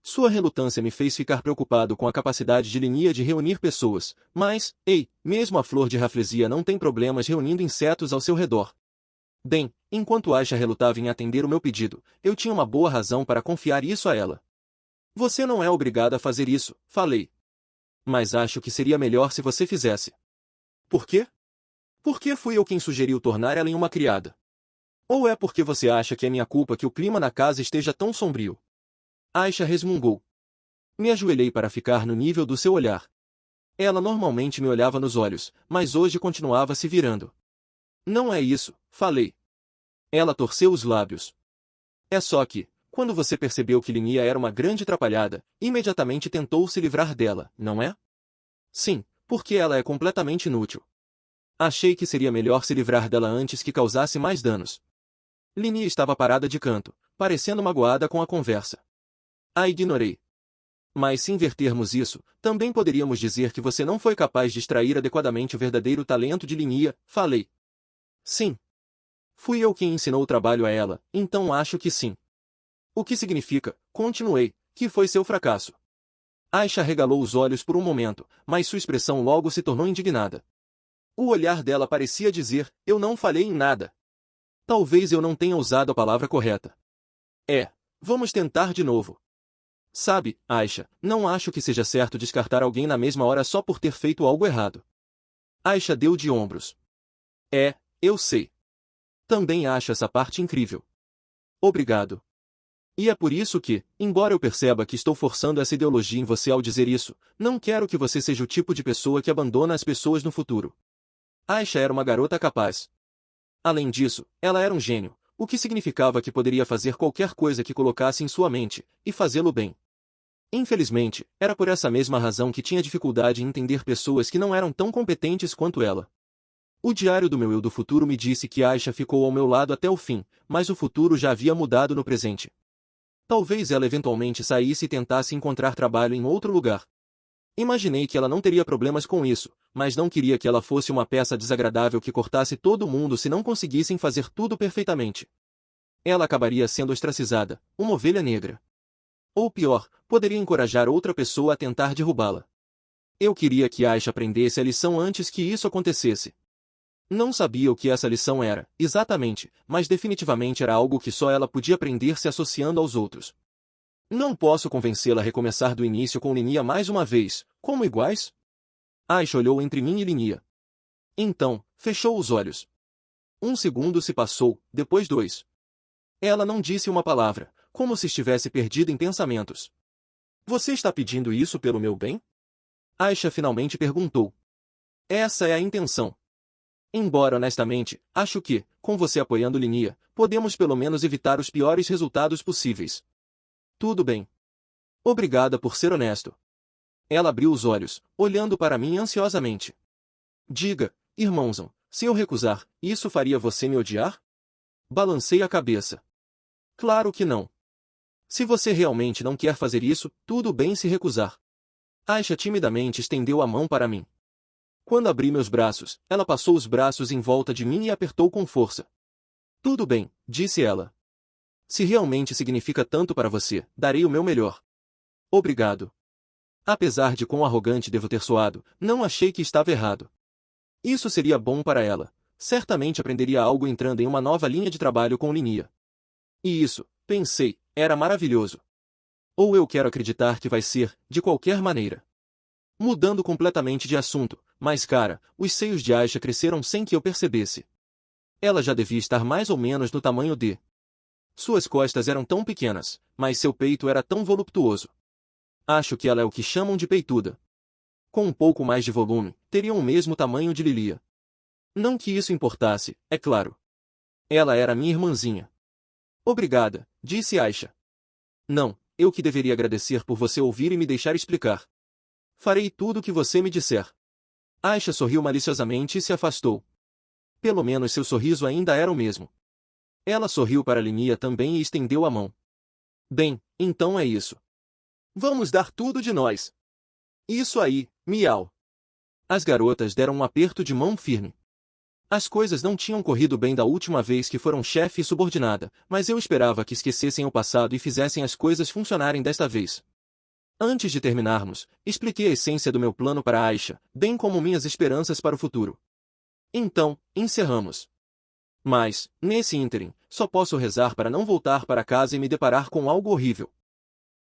Sua relutância me fez ficar preocupado com a capacidade de Linia de reunir pessoas, mas, ei, mesmo a flor de Rafflesia não tem problemas reunindo insetos ao seu redor. Bem, enquanto Aisha relutava em atender o meu pedido, eu tinha uma boa razão para confiar isso a ela. Você não é obrigada a fazer isso, falei. Mas acho que seria melhor se você fizesse. Por quê? Porque fui eu quem sugeriu tornar ela em uma criada. Ou é porque você acha que é minha culpa que o clima na casa esteja tão sombrio? Aisha resmungou. Me ajoelhei para ficar no nível do seu olhar. Ela normalmente me olhava nos olhos, mas hoje continuava se virando. Não é isso, falei. Ela torceu os lábios. É só que, quando você percebeu que Linia era uma grande atrapalhada, imediatamente tentou se livrar dela, não é? Sim, porque ela é completamente inútil. Achei que seria melhor se livrar dela antes que causasse mais danos. Linia estava parada de canto, parecendo magoada com a conversa. A ignorei. Mas se invertermos isso, também poderíamos dizer que você não foi capaz de extrair adequadamente o verdadeiro talento de Linia, falei. Sim. Fui eu quem ensinou o trabalho a ela, então acho que sim. O que significa, continuei, que foi seu fracasso. Aisha regalou os olhos por um momento, mas sua expressão logo se tornou indignada. O olhar dela parecia dizer, eu não falhei em nada. Talvez eu não tenha usado a palavra correta. Vamos tentar de novo. Sabe, Aisha, não acho que seja certo descartar alguém na mesma hora só por ter feito algo errado. Aisha deu de ombros. Eu sei. Também acho essa parte incrível. Obrigado. E é por isso que, embora eu perceba que estou forçando essa ideologia em você ao dizer isso, não quero que você seja o tipo de pessoa que abandona as pessoas no futuro. Aisha era uma garota capaz. Além disso, ela era um gênio, o que significava que poderia fazer qualquer coisa que colocasse em sua mente, e fazê-lo bem. Infelizmente, era por essa mesma razão que tinha dificuldade em entender pessoas que não eram tão competentes quanto ela. O diário do meu eu do futuro me disse que Aisha ficou ao meu lado até o fim, mas o futuro já havia mudado no presente. Talvez ela eventualmente saísse e tentasse encontrar trabalho em outro lugar. Imaginei que ela não teria problemas com isso, mas não queria que ela fosse uma peça desagradável que cortasse todo mundo se não conseguissem fazer tudo perfeitamente. Ela acabaria sendo ostracizada, uma ovelha negra. Ou pior, poderia encorajar outra pessoa a tentar derrubá-la. Eu queria que Aisha aprendesse a lição antes que isso acontecesse. Não sabia o que essa lição era, exatamente, mas definitivamente era algo que só ela podia aprender se associando aos outros. Não posso convencê-la a recomeçar do início com Linia mais uma vez, como iguais? Aisha olhou entre mim e Linia. Então, fechou os olhos. Um segundo se passou, depois 2. Ela não disse uma palavra, como se estivesse perdida em pensamentos. Você está pedindo isso pelo meu bem? Aisha finalmente perguntou. Essa é a intenção. Embora honestamente, acho que, com você apoiando Linia, podemos pelo menos evitar os piores resultados possíveis. Tudo bem. Obrigada por ser honesto. Ela abriu os olhos, olhando para mim ansiosamente. Diga, irmãozão, se eu recusar, isso faria você me odiar? Balancei a cabeça. Claro que não. Se você realmente não quer fazer isso, tudo bem se recusar. Aisha timidamente estendeu a mão para mim. Quando abri meus braços, ela passou os braços em volta de mim e apertou com força. Tudo bem, disse ela. Se realmente significa tanto para você, darei o meu melhor. Obrigado. Apesar de quão arrogante devo ter soado, não achei que estava errado. Isso seria bom para ela. Certamente aprenderia algo entrando em uma nova linha de trabalho com Linia. E isso, pensei, era maravilhoso. Ou eu quero acreditar que vai ser, de qualquer maneira. Mudando completamente de assunto, mas cara, os seios de Aisha cresceram sem que eu percebesse. Ela já devia estar mais ou menos no tamanho de... Suas costas eram tão pequenas, mas seu peito era tão voluptuoso. Acho que ela é o que chamam de peituda. Com um pouco mais de volume, teriam o mesmo tamanho de Lilia. Não que isso importasse, é claro. Ela era minha irmãzinha. Obrigada, disse Aisha. Não, eu que deveria agradecer por você ouvir e me deixar explicar. Farei tudo o que você me disser. Aisha sorriu maliciosamente e se afastou. Pelo menos seu sorriso ainda era o mesmo. Ela sorriu para Linia também e estendeu a mão. Bem, então é isso. Vamos dar tudo de nós. Isso aí, miau. As garotas deram um aperto de mão firme. As coisas não tinham corrido bem da última vez que foram chefe e subordinada, mas eu esperava que esquecessem o passado e fizessem as coisas funcionarem desta vez. Antes de terminarmos, expliquei a essência do meu plano para Aisha, bem como minhas esperanças para o futuro. Então, encerramos. Mas, nesse ínterim, só posso rezar para não voltar para casa e me deparar com algo horrível.